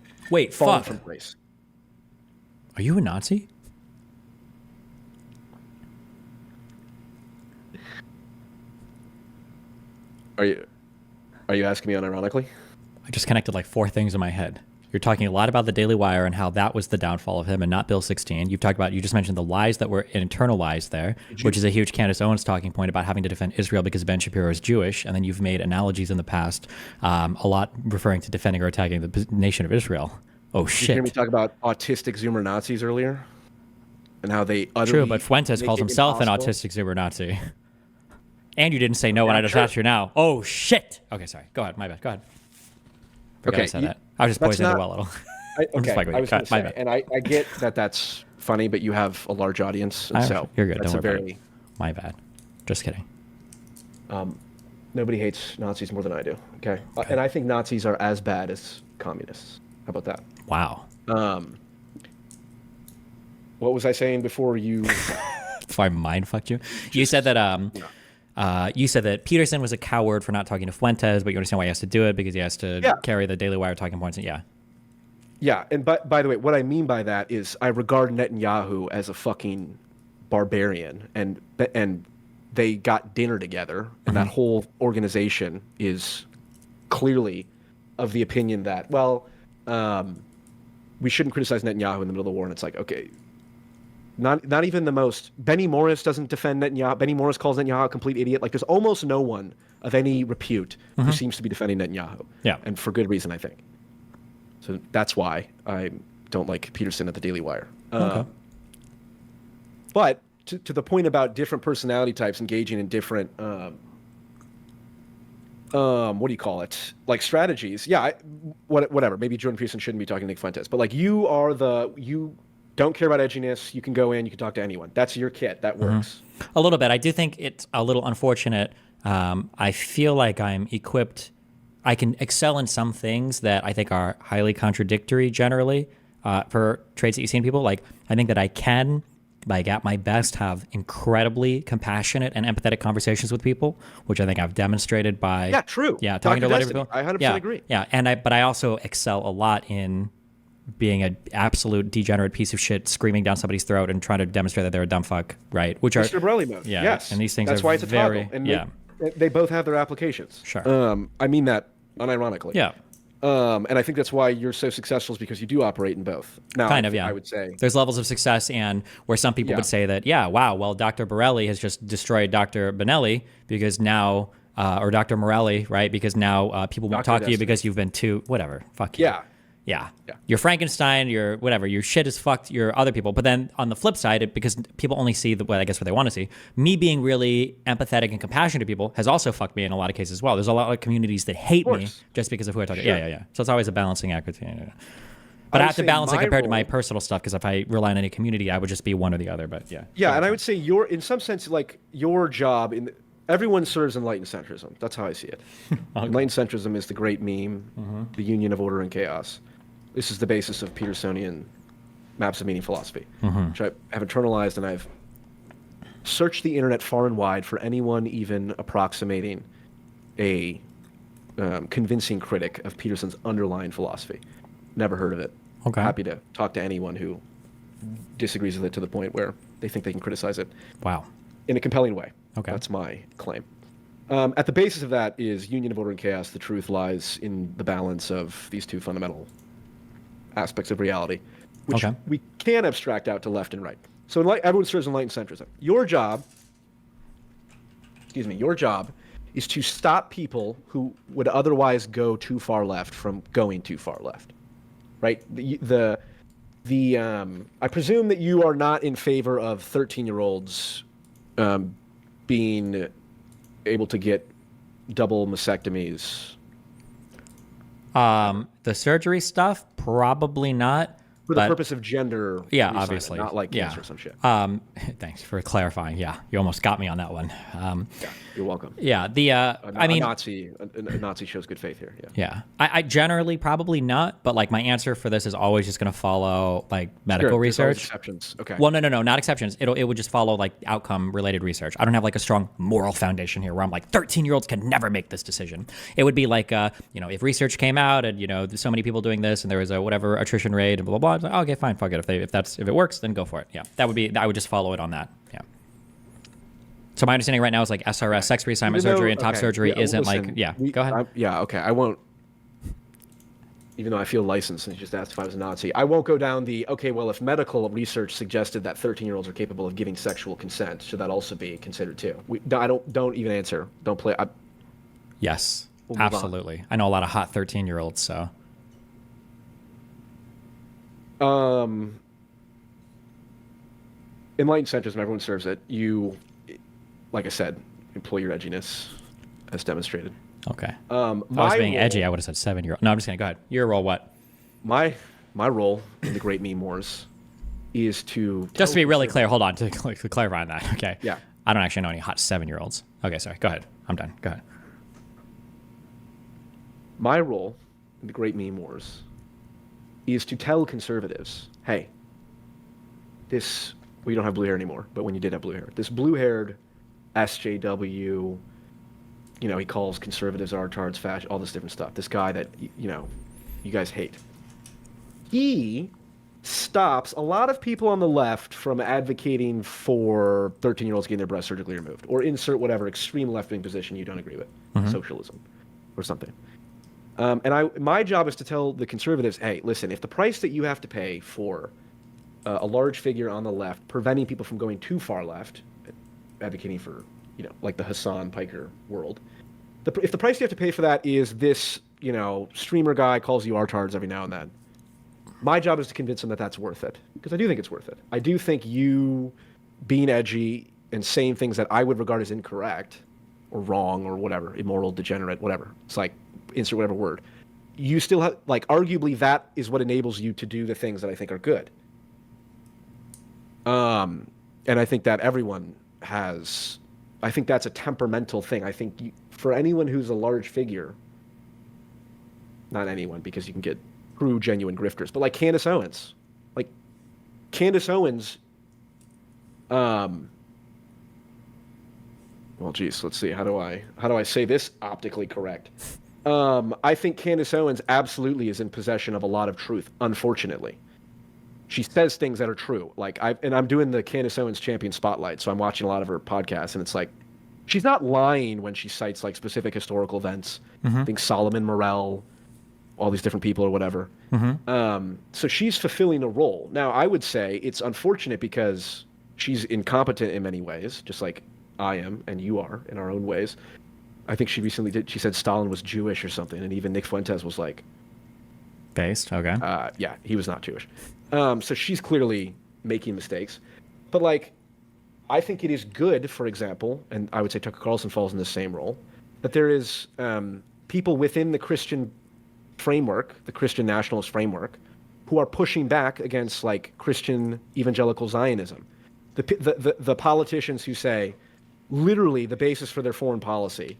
fallen from grace. Are you a Nazi? Are you asking me unironically? I just connected like four things in my head. You're talking a lot about the Daily Wire and how that was the downfall of him and not Bill 16. You just mentioned the lies that were internalized there, which is a huge Candace Owens talking point about having to defend Israel because Ben Shapiro is Jewish. And then you've made analogies in the past, a lot referring to defending or attacking the nation of Israel. Oh, shit. Did you hear me talk about autistic Zoomer Nazis earlier? And how they utterly... True, but Fuentes calls himself an autistic Zoomer Nazi. And you didn't say no when I just asked you now. Oh, shit. Okay, sorry. Go ahead. My bad. Go ahead. Forgot I said that. I was just poisoning the well a little. I was going to say, and I get that that's funny, but you have a large audience, and so you're good. That's Don't worry about it. My bad. Just kidding. Nobody hates Nazis more than I do. Okay, and I think Nazis are as bad as communists. How about that? Wow. What was I saying before you? Before I mind fucked you. You said that. You said that Peterson was a coward for not talking to Fuentes, but you understand why he has to do it because he has to carry the Daily Wire talking points. Yeah, and by the way, what I mean by that is I regard Netanyahu as a fucking barbarian, and they got dinner together, and that whole organization is clearly of the opinion that, we shouldn't criticize Netanyahu in the middle of the war, and it's like, okay, not even the most... Benny Morris doesn't defend Netanyahu. Benny Morris calls Netanyahu a complete idiot. Like, there's almost no one of any repute who seems to be defending Netanyahu. Yeah. And for good reason, I think. So that's why I don't like Peterson at the Daily Wire. Okay. But to the point about different personality types engaging in different... what do you call it? Like strategies. Yeah, whatever. Maybe Jordan Peterson shouldn't be talking to Nick Fuentes. But like you don't care about edginess. You can go in. You can talk to anyone. That's your kit. That works. A little bit. I do think it's a little unfortunate. I feel like I'm equipped. I can excel in some things that I think are highly contradictory generally for traits that you see in people. Like I think that I can like at my best, have incredibly compassionate and empathetic conversations with people, which I think I've demonstrated by talking to a lot of people. I 100% agree. But I also excel a lot in being an absolute degenerate piece of shit, screaming down somebody's throat and trying to demonstrate that they're a dumb fuck, right? Which Mr. are Borelli mode. Yeah, yes, and these things that's are why it's a very toggle. And they both have their applications. Sure. I mean that unironically. Yeah. And I think that's why you're so successful is because you do operate in both. Now, I would say there's levels of success, and where some people would say that, wow, well, Dr. Borelli has just destroyed Dr. Bonelli because now, or Dr. Morelli, right? Because now people won't talk to you because you've been too whatever. Fuck you. Yeah. You're Frankenstein, you're whatever, your shit is fucked, you're other people. But then on the flip side, because people only see what they want to see, me being really empathetic and compassionate to people has also fucked me in a lot of cases as well. There's a lot of communities that hate me just because of who I talk to. Yeah. So it's always a balancing act. But I have to balance it compared to my personal stuff, because if I rely on any community, I would just be one or the other. But yeah, and I would say in some sense, like your job everyone serves enlightened centrism. That's how I see it. Enlightened centrism is the great meme, the union of order and chaos. This is the basis of Petersonian maps of meaning philosophy, which I have internalized, and I've searched the internet far and wide for anyone even approximating a convincing critic of Peterson's underlying philosophy. Never heard of it. Okay. Happy to talk to anyone who disagrees with it to the point where they think they can criticize it. Wow. In a compelling way. Okay. That's my claim. At the basis of that is union of order and chaos. The truth lies in the balance of these two fundamental aspects of reality, which we can abstract out to left and right. So everyone serves enlightened centrism. Your job is to stop people who would otherwise go too far left from going too far left, right? I presume that you are not in favor of 13-year-olds being able to get double mastectomies. The surgery stuff, probably not. For the purpose of gender, obviously, not like cancer or some shit. Thanks for clarifying. Yeah, you almost got me on that one. You're welcome. Yeah, a Nazi shows good faith here. Yeah. I generally probably not, but like my answer for this is always just going to follow like medical research. Exceptions. Okay. Well, no, not exceptions. It would just follow like outcome related research. I don't have like a strong moral foundation here where I'm like 13-year-olds can never make this decision. It would be like if research came out and there's so many people doing this and there was a whatever attrition rate and blah blah blah. Like, okay, fine, fuck it. If it works, then go for it. Yeah, I would just follow it on that. Yeah. So my understanding right now is like SRS, sex reassignment surgery, and top surgery isn't go ahead. Okay. I won't. Even though I feel licensed and you just asked if I was a Nazi, I won't go down if medical research suggested that 13-year-olds are capable of giving sexual consent, should that also be considered too? Don't even answer. Don't play. Yes, absolutely. I know a lot of hot 13-year-olds, so. Enlightened centrism, everyone serves it. You, like I said, employ your edginess as demonstrated. Okay. If I was being edgy, I would have said 7-year-old. No, I'm just kidding. Go ahead. Your role, what? My role in the Great Meme Wars is to... Just to be really clear, hold on, to clarify on that, okay? Yeah. I don't actually know any hot 7-year-olds. Okay, sorry. Go ahead. I'm done. Go ahead. My role in the Great Meme Wars is to tell conservatives, hey, we don't have blue hair anymore, but when you did have blue hair, this blue-haired SJW, he calls conservatives artards, fascist, all this different stuff. This guy that, you guys hate. He stops a lot of people on the left from advocating for 13-year-olds getting their breasts surgically removed, or insert whatever extreme left-wing position you don't agree with, socialism or something. My job is to tell the conservatives, hey, listen, if the price that you have to pay for a large figure on the left, preventing people from going too far left, advocating for, like the Hassan Piker world, if the price you have to pay for that is this, streamer guy calls you artards every now and then, my job is to convince them that that's worth it, because I do think it's worth it. I do think you being edgy and saying things that I would regard as incorrect or wrong or whatever, immoral, degenerate, whatever. It's like, insert whatever word. You still have, arguably that is what enables you to do the things that I think are good. And I think that everyone has, I think that's a temperamental thing. I think for anyone who's a large figure, not anyone, because you can get true, genuine grifters, but like Candace Owens. Like, Candace Owens Well, geez, let's see. How do I say this optically correct? I think Candace Owens absolutely is in possession of a lot of truth, unfortunately. She says things that are true. I'm doing the Candace Owens Champion Spotlight, so I'm watching a lot of her podcasts, and it's like, she's not lying when she cites like specific historical events. I think Solomon Morell, all these different people or whatever. So she's fulfilling a role. Now, I would say it's unfortunate because she's incompetent in many ways, just like I am and you are in our own ways. I think she recently she said Stalin was Jewish or something, and even Nick Fuentes was like, Based, okay. yeah, he was not Jewish. So she's clearly making mistakes. But like, I think it is good, for example, and I would say Tucker Carlson falls in the same role, that there is people within the Christian framework, the Christian nationalist framework, who are pushing back against like Christian evangelical Zionism. The politicians who say, literally, the basis for their foreign policy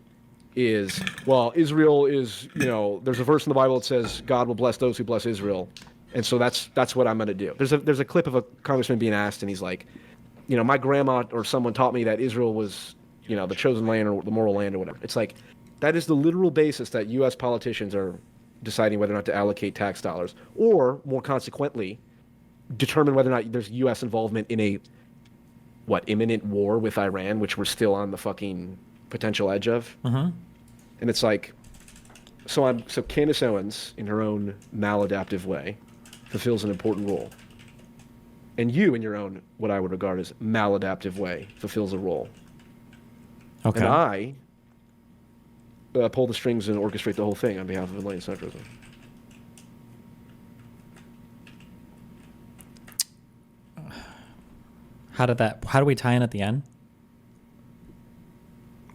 is, well, Israel is, there's a verse in the Bible that says God will bless those who bless Israel, and so that's what I'm going to do. There's a clip of a congressman being asked, and he's like, my grandma or someone taught me that Israel was, the chosen land or the moral land or whatever. It's like, that is the literal basis that U.S. politicians are deciding whether or not to allocate tax dollars, or more consequently, determine whether or not there's U.S. involvement in a imminent war with Iran, which we're still on the fucking potential edge of. And it's like, so Candace Owens, in her own maladaptive way, fulfills an important role. And you, in your own, what I would regard as maladaptive way, fulfills a role. Okay. And I pull the strings and orchestrate the whole thing on behalf of enlightened centrism. How do we tie in at the end?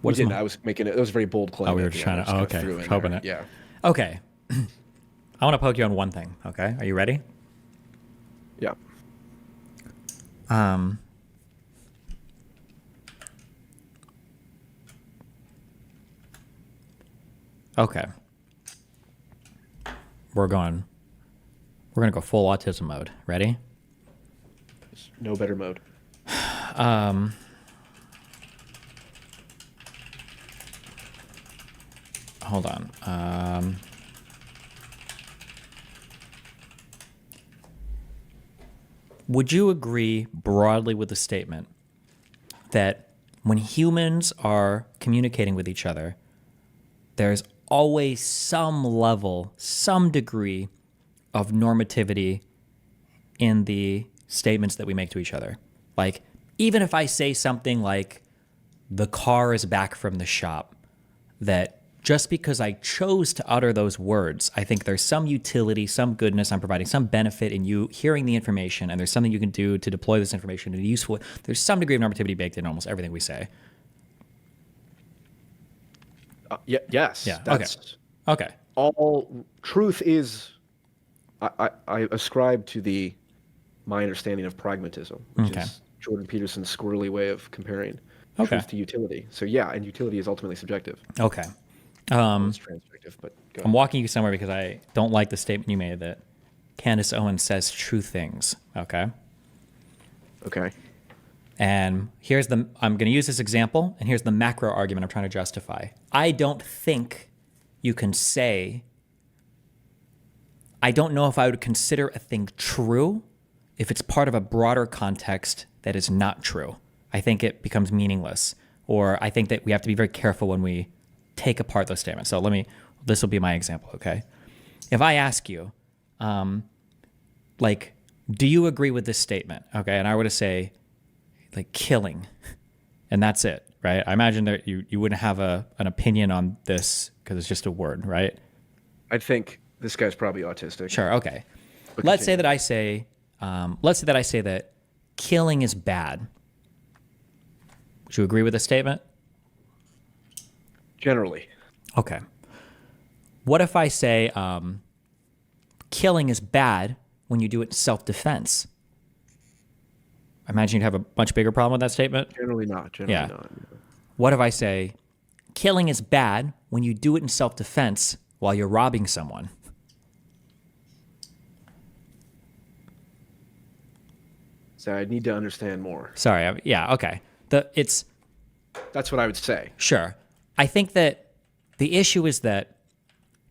We didn't. I was making it. It was a very bold claim. Oh, we were trying to. Oh, okay. Hoping it. Yeah. Okay. I want to poke you on one thing. Okay. Are you ready? Yeah. Okay. We're gonna go full autism mode. Ready? There's no better mode. Hold on. Would you agree broadly with the statement that when humans are communicating with each other, there's always some level, some degree of normativity in the statements that we make to each other? Like, even if I say something like, the car is back from the shop, that just because I chose to utter those words, I think there's some utility, some goodness I'm providing, some benefit in you hearing the information, and there's something you can do to deploy this information in a useful way. There's some degree of normativity baked in almost everything we say. Yes. Yeah. That's Okay. all truth is. I ascribe to my understanding of pragmatism, which is Jordan Peterson's squirrely way of comparing truth to utility. So yeah, and utility is ultimately subjective. Okay. It's transjective, but go I'm walking you somewhere because I don't like the statement you made that Candace Owens says true things. Okay. Okay. And I'm going to use this example, and here's the macro argument I'm trying to justify. I don't think you can say, I don't know if I would consider a thing true if it's part of a broader context that is not true. I think it becomes meaningless, or I think that we have to be very careful when we take apart those statements. So this will be my example, okay? If I ask you, do you agree with this statement? Okay, and I were to say, killing, and that's it, right? I imagine that you wouldn't have an opinion on this because it's just a word, right? I think this guy's probably autistic. Sure, okay. Let's say that I say that killing is bad. Would you agree with this statement? Generally. Okay. What if I say killing is bad when you do it in self-defense? I imagine you'd have a much bigger problem with that statement. Generally not. Not. What if I say killing is bad when you do it in self-defense while you're robbing someone? So I need to understand more. Sorry. Yeah. Okay. That's what I would say. Sure. I think that the issue is that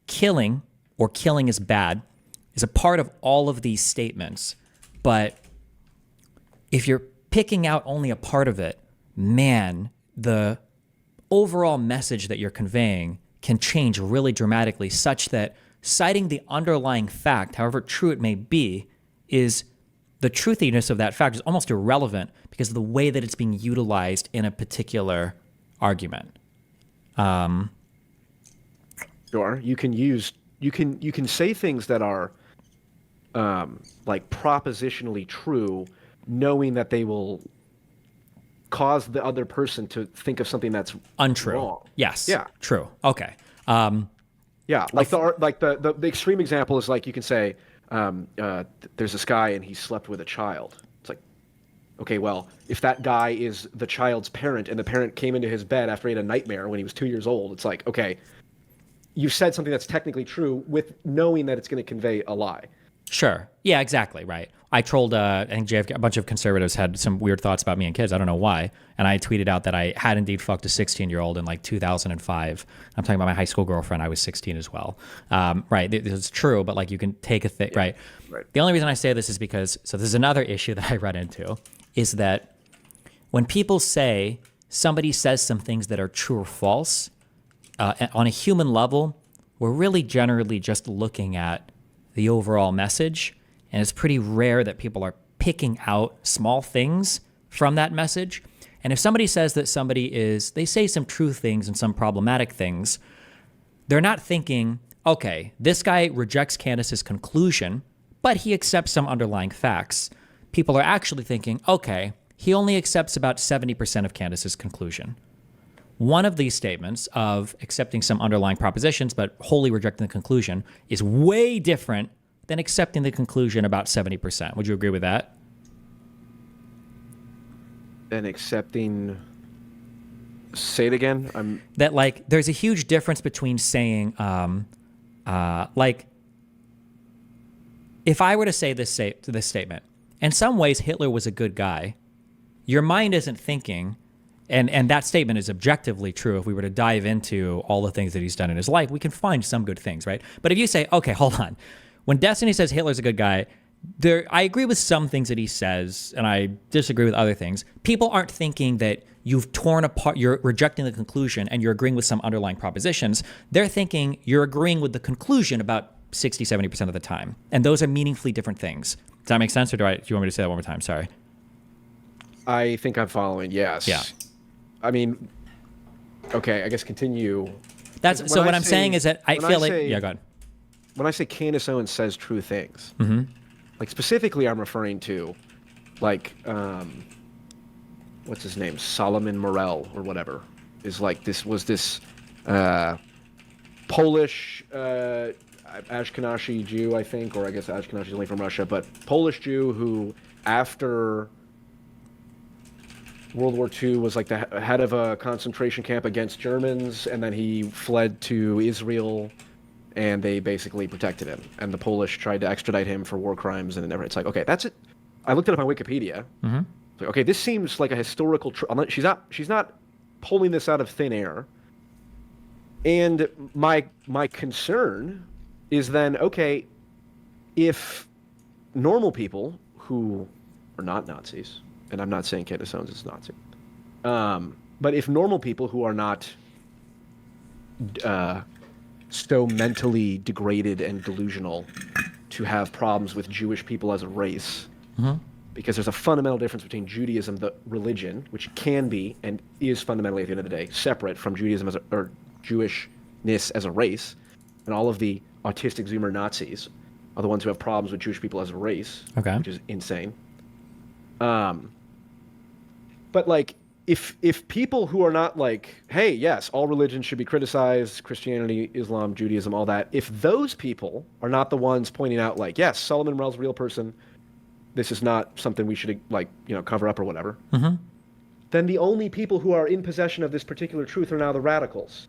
killing or killing is bad is a part of all of these statements. But if you're picking out only a part of it, man, the overall message that you're conveying can change really dramatically, such that citing the underlying fact, however true it may be, is the truthiness of that fact is almost irrelevant because of the way that it's being utilized in a particular argument. Sure. You can say things that are like propositionally true, knowing that they will cause the other person to think of something that's untrue. Wrong. Yes. Yeah. True. Okay. Yeah. Like the extreme example is like you can say there's this guy and he slept with a child. It's like, okay, well, if that guy is the child's parent and the parent came into his bed after he had a nightmare when he was 2 years old, it's like, okay, you've said something that's technically true with knowing that it's going to convey a lie. Sure. Yeah, exactly. Right. I trolled, I think a bunch of conservatives had some weird thoughts about me and kids. I don't know why. And I tweeted out that I had indeed fucked a 16-year-old in like 2005. I'm talking about my high school girlfriend. I was 16 as well. Right. This is true, but like you can take a thing. Yeah, right. The only reason I say this is because, so this is another issue that I run into, is that when people say somebody says some things that are true or false, on a human level, we're really generally just looking at the overall message. And it's pretty rare that people are picking out small things from that message. And if somebody says that they say some true things and some problematic things, they're not thinking, okay, this guy rejects Candace's conclusion, but he accepts some underlying facts. People are actually thinking, okay, he only accepts about 70% of Candace's conclusion. One of these statements of accepting some underlying propositions but wholly rejecting the conclusion is way different than accepting the conclusion about 70%. Would you agree with that? And accepting... Say it again? That, like, there's a huge difference between saying, like, if I were to say this statement, in some ways Hitler was a good guy, your mind isn't thinking... And that statement is objectively true. If we were to dive into all the things that he's done in his life, we can find some good things, right? But if you say, okay, hold on. When Destiny says Hitler's a good guy, I agree with some things that he says, and I disagree with other things. People aren't thinking that you've torn apart, you're rejecting the conclusion, and you're agreeing with some underlying propositions. They're thinking you're agreeing with the conclusion about 60, 70% of the time. And those are meaningfully different things. Does that make sense, or do you want me to say that one more time? Sorry. I think I'm following, yes. Yeah. I mean, okay, I guess continue. What I'm saying is that I feel like... Yeah, go ahead. When I say Candace Owens says true things, like specifically I'm referring to, like, what's his name? Solomon Morel or whatever. Is like, this Polish Ashkenazi Jew, I think, or I guess Ashkenazi is only from Russia, but Polish Jew who, after... World War II was like the head of a concentration camp against Germans, and then he fled to Israel, and they basically protected him. And the Polish tried to extradite him for war crimes, and it's like, okay, that's it. I looked it up on Wikipedia. Like, okay, this seems like a historical. She's not pulling this out of thin air. And my concern is then, okay, if normal people who are not Nazis. And I'm not saying Candace Owens is Nazi. But if normal people who are not so mentally degraded and delusional to have problems with Jewish people as a race, because there's a fundamental difference between Judaism, the religion, which can be and is fundamentally at the end of the day separate from Judaism or Jewishness as a race, and all of the autistic Zoomer Nazis are the ones who have problems with Jewish people as a race, which is insane. But like, if people who are not like, hey, yes, all religions should be criticized, Christianity, Islam, Judaism, all that, if those people are not the ones pointing out like, yes, Solomon Morel's a real person, this is not something we should like, cover up or whatever, then the only people who are in possession of this particular truth are now the radicals.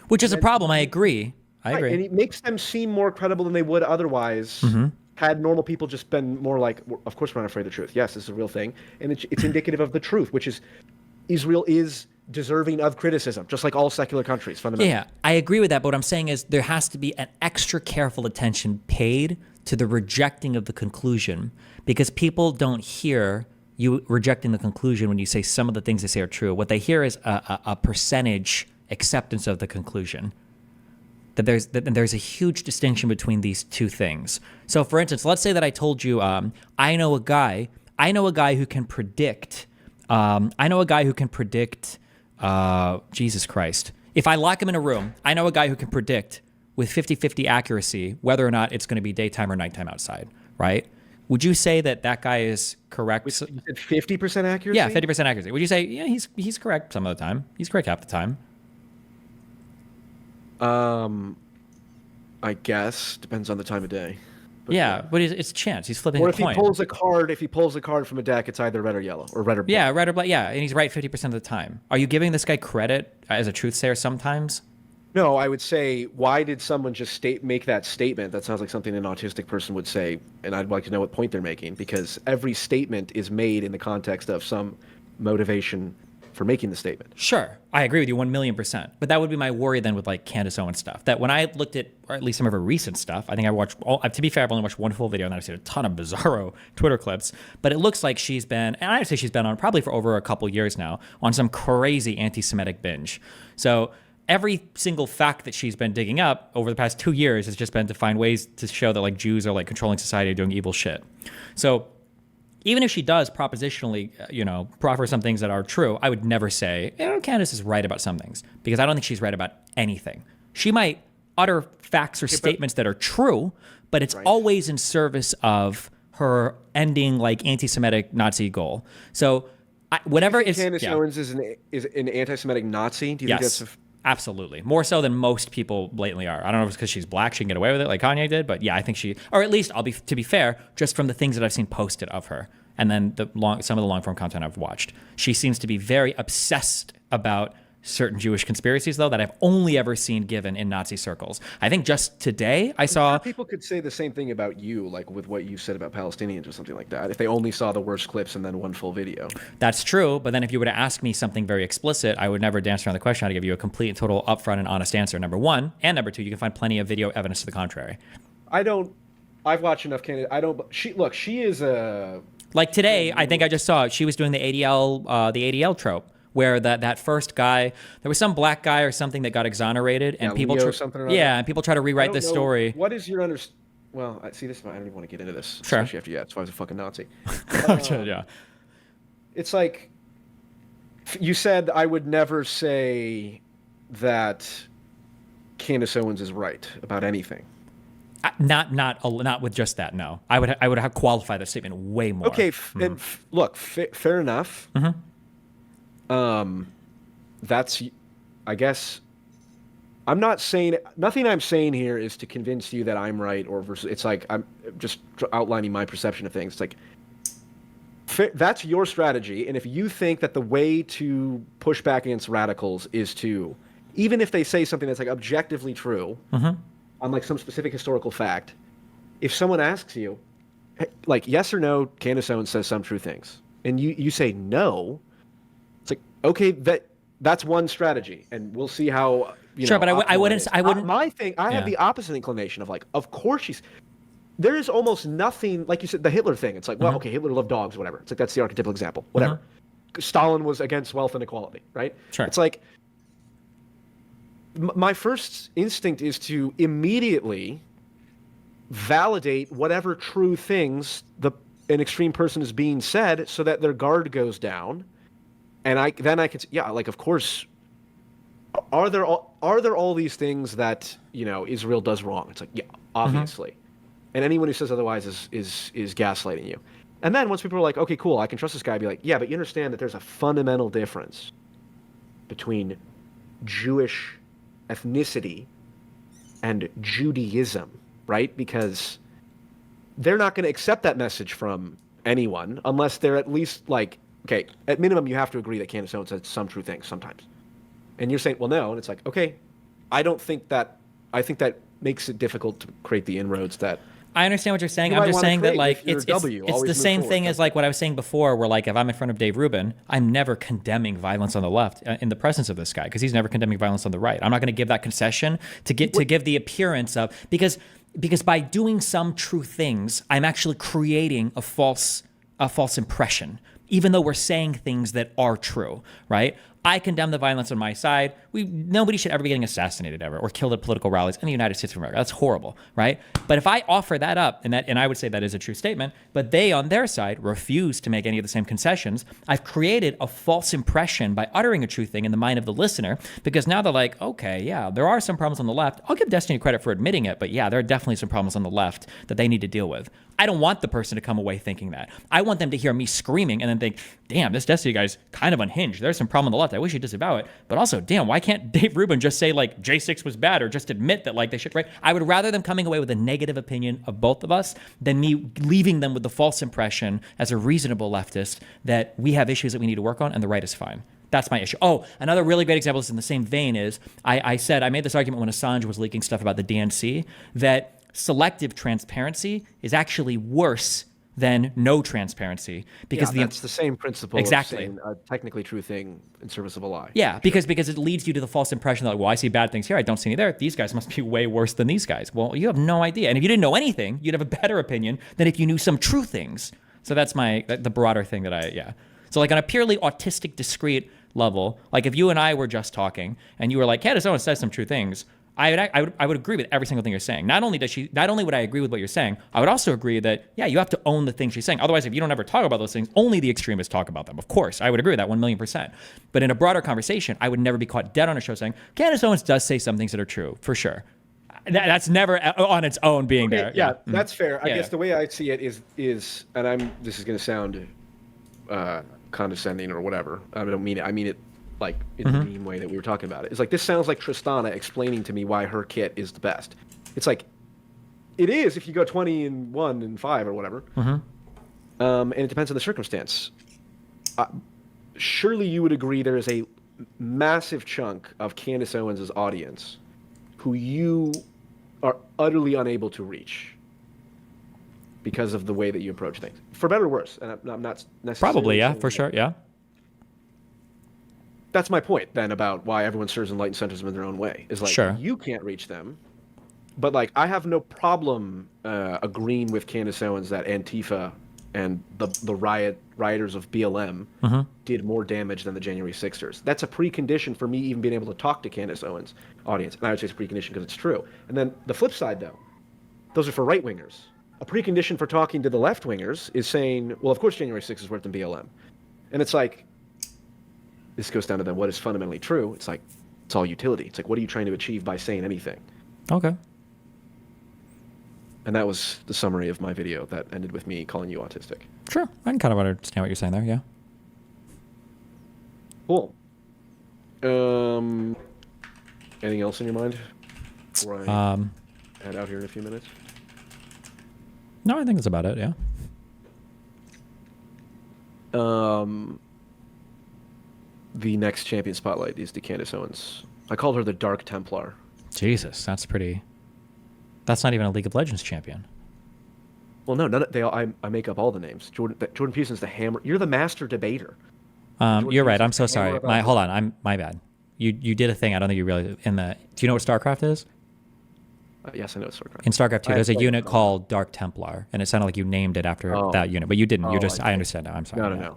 Which is a problem. I agree. And it makes them seem more credible than they would otherwise had normal people just been more like, of course we're not afraid of the truth. Yes, this is a real thing, and it's indicative of the truth, which is Israel is deserving of criticism, just like all secular countries, fundamentally. Yeah, I agree with that. But what I'm saying is there has to be an extra careful attention paid to the rejecting of the conclusion, because people don't hear you rejecting the conclusion when you say some of the things they say are true. What they hear is a percentage acceptance of the conclusion. That there's a huge distinction between these two things. So, for instance, let's say that I told you I know a guy who can predict. Jesus Christ. If I lock him in a room, I know a guy who can predict with 50-50 accuracy whether or not it's going to be daytime or nighttime outside, right? Would you say that guy is correct? You said 50% accuracy? Yeah, 50% accuracy. Would you say, yeah, he's correct some of the time? He's correct half the time. I guess depends on the time of day. But but it's chance. He's flipping or a if coin. he pulls a card from a deck, it's either red or yellow, or red or black. Yeah, red or black. Yeah, and he's right 50% of the time. Are you giving this guy credit as a truth sayer sometimes? No, I would say, why did someone just make that statement? That sounds like something an autistic person would say, and I'd like to know what point they're making, because every statement is made in the context of some motivation for making the statement. Sure, I agree with you 1,000,000%. But that would be my worry then with like Candace Owens stuff. That when I looked at, or at least some of her recent stuff, I think I watched, to be fair, I've only watched one full video and I've seen a ton of bizarro Twitter clips, but it looks like she's been, and I'd say she's been on probably for over a couple years now, on some crazy anti-Semitic binge. So every single fact that she's been digging up over the past 2 years has just been to find ways to show that like Jews are like controlling society, doing evil shit. So even if she does propositionally, proffer some things that are true, I would never say, Candace is right about some things, because I don't think she's right about anything. She might utter facts or statements that are true, but it's always in service of her ending like anti-Semitic Nazi goal. So whatever is Candace Owens is an anti-Semitic Nazi. Do you think that's absolutely. More so than most people blatantly are. I don't know if it's because she's black, she can get away with it like Kanye did, but yeah, I think she, or at least to be fair, just from the things that I've seen posted of her, and then some of the long form content I've watched, she seems to be very obsessed about certain Jewish conspiracies, though, that I've only ever seen given in Nazi circles. I think just today I saw... People could say the same thing about you, like with what you said about Palestinians or something like that, if they only saw the worst clips and then one full video. That's true, but then if you were to ask me something very explicit, I would never dance around the question. I'd give you a complete and total upfront and honest answer, number one. And number two, you can find plenty of video evidence to the contrary. I've watched enough candidates. She is a... Like today, I think I just saw she was doing the ADL trope, where that first guy, there was some black guy or something that got exonerated, and people and people try to rewrite this story. What is your Well, see, this. I don't even want to get into this. Sure. Especially after that's why I was a fucking Nazi. Yeah. It's like you said. I would never say that Candace Owens is right about anything. Not with just that. No, I would have qualified that statement way more. Okay, and look, fair enough. That's, I guess, I'm not saying, nothing I'm saying here is to convince you that I'm right or versus. It's like I'm just outlining my perception of things. It's like that's your strategy, and if you think that the way to push back against radicals is to, even if they say something that's like objectively true, on like some specific historical fact, if someone asks you, like yes or no, Candace Owens says some true things, and you say no, it's like okay, that's one strategy, and we'll see how. Sure, but I wouldn't. My thing, I have the opposite inclination of like, of course she's. There is almost nothing, like you said, the Hitler thing. It's like, well, okay, Hitler loved dogs, whatever. It's like that's the archetypal example, whatever. Stalin was against wealth and equality, right? Sure. It's like my first instinct is to immediately validate whatever true things an extreme person is being said, so that their guard goes down, and I can like of course. Are there all these things that Israel does wrong? It's like obviously, and anyone who says otherwise is gaslighting you. And then once people are like, okay, cool, I can trust this guy, I'd be like, yeah, but you understand that there's a fundamental difference between Jewish ethnicity and Judaism, right? Because they're not going to accept that message from anyone unless they're at least like, okay, at minimum you have to agree that Candace Owens said some true things sometimes. And you're saying, well, no. And it's like, okay, I think that makes it difficult to create the inroads that I understand what you're saying. You I'm might just wanna saying that create like with your it's W, it's always the move same forward. thing as like what I was saying before, where like if I'm in front of Dave Rubin, I'm never condemning violence on the left in the presence of this guy because he's never condemning violence on the right. I'm not going to give that concession to give the appearance of because by doing some true things, I'm actually creating a false impression, even though we're saying things that are true, right? I condemn the violence on my side. Nobody should ever be getting assassinated ever or killed at political rallies in the United States of America. That's horrible, right? But if I offer that up, and I would say that is a true statement, but they on their side refuse to make any of the same concessions, I've created a false impression by uttering a true thing in the mind of the listener, because now they're like, okay, yeah, there are some problems on the left. I'll give Destiny credit for admitting it, but yeah, there are definitely some problems on the left that they need to deal with. I don't want the person to come away thinking that. I want them to hear me screaming and then think, damn, this Destiny guy's kind of unhinged. There's some problem on the left. I wish he'd disavow it. But also, damn, why can't Dave Rubin just say like J6 was bad or just admit that like they should, right? I would rather them coming away with a negative opinion of both of us than me leaving them with the false impression as a reasonable leftist that we have issues that we need to work on and the right is fine. That's my issue. Oh, another really great example is in the same vein is I made this argument when Assange was leaking stuff about the DNC that selective transparency is actually worse than no transparency because that's the same principle exactly of saying a technically true thing in service of a lie. Yeah, because it leads you to the false impression that, like, well, I see bad things here, I don't see any there. These guys must be way worse than these guys. Well, you have no idea. And if you didn't know anything, you'd have a better opinion than if you knew some true things. So that's the broader thing that So like on a purely autistic, discrete level, like if you and I were just talking and you were like, Candace Owens says some true things, I would agree with every single thing you're saying. Not only would I agree with what you're saying, I would also agree that, yeah, you have to own the things she's saying. Otherwise, if you don't ever talk about those things, only the extremists talk about them. Of course, I would agree with that 1,000,000%. But in a broader conversation, I would never be caught dead on a show saying, Candace Owens does say some things that are true, for sure. That's never on its own being there. Yeah, that's fair. I guess the way I see it is, and this is going to sound condescending or whatever. I don't mean it. I mean it like in the meme way that we were talking about it. It's like, this sounds like Tristana explaining to me why her kit is the best. It's like, it is if you go 20 and 1 and 5 or whatever. And it depends on the circumstance. Surely you would agree there is a massive chunk of Candace Owens' audience who you are utterly unable to reach because of the way that you approach things, for better or worse. And I'm not necessarily probably, yeah, for sure, yeah. That's my point then about why everyone serves enlightened centrism in their own way. Is like, sure, you can't reach them, but like I have no problem agreeing with Candace Owens that Antifa and the rioters of BLM did more damage than the January 6ers. That's a precondition for me even being able to talk to Candace Owens' audience. And I would say it's a precondition because it's true. And then the flip side, though, those are for right-wingers. A precondition for talking to the left-wingers is saying, well, of course January 6th is worse than BLM. And it's like, this goes down to then what is fundamentally true. It's like, it's all utility. It's like, what are you trying to achieve by saying anything? Okay. And that was the summary of my video that ended with me calling you autistic. Sure. I can kind of understand what you're saying there, yeah. Cool. Anything else in your mind before I head out here in a few minutes? No, I think that's about it, yeah. The next champion spotlight is the Candace Owens. I called her the Dark Templar. Jesus, that's not even a League of Legends champion. Well, no, I make up all the names. Jordan Peterson's the hammer. You're the master debater. You're right. I'm so sorry. Hold on. My bad. You did a thing. I don't think you really do you know what StarCraft is? Yes, I know StarCraft. In StarCraft 2, there's a unit called Dark Templar, and it sounded like you named it after that unit, but you didn't. I understand now. I'm sorry. No.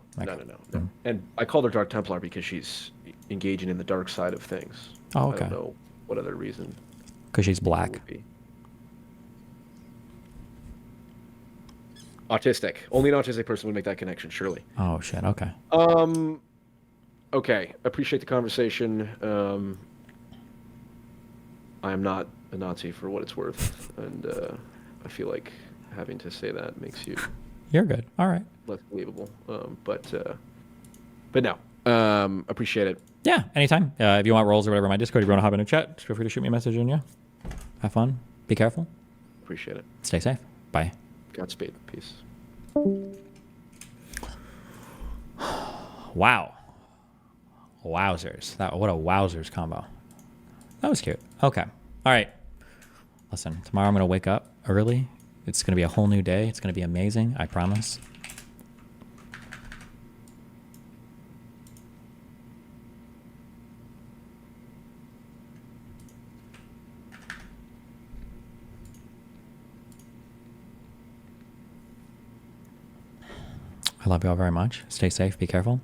And I called her Dark Templar because she's engaging in the dark side of things. Oh, okay. I don't know what other reason. Because she's black. Autistic. Only an autistic person would make that connection, surely. Oh, shit. Okay. Okay. Appreciate the conversation. I am not a Nazi for what it's worth, and I feel like having to say that makes you... You're good. All right. Less believable. But no. Appreciate it. Yeah, anytime. If you want roles or whatever in my Discord, if you want to hop in a chat, feel free to shoot me a message, and yeah. Have fun. Be careful. Appreciate it. Stay safe. Bye. Godspeed. Peace. Wow. Wowzers. What a wowzers combo. That was cute. Okay. All right. Listen, tomorrow I'm going to wake up early, It's going to be a whole new day. It's going to be amazing. I promise. I love you all very much. Stay safe. Be careful.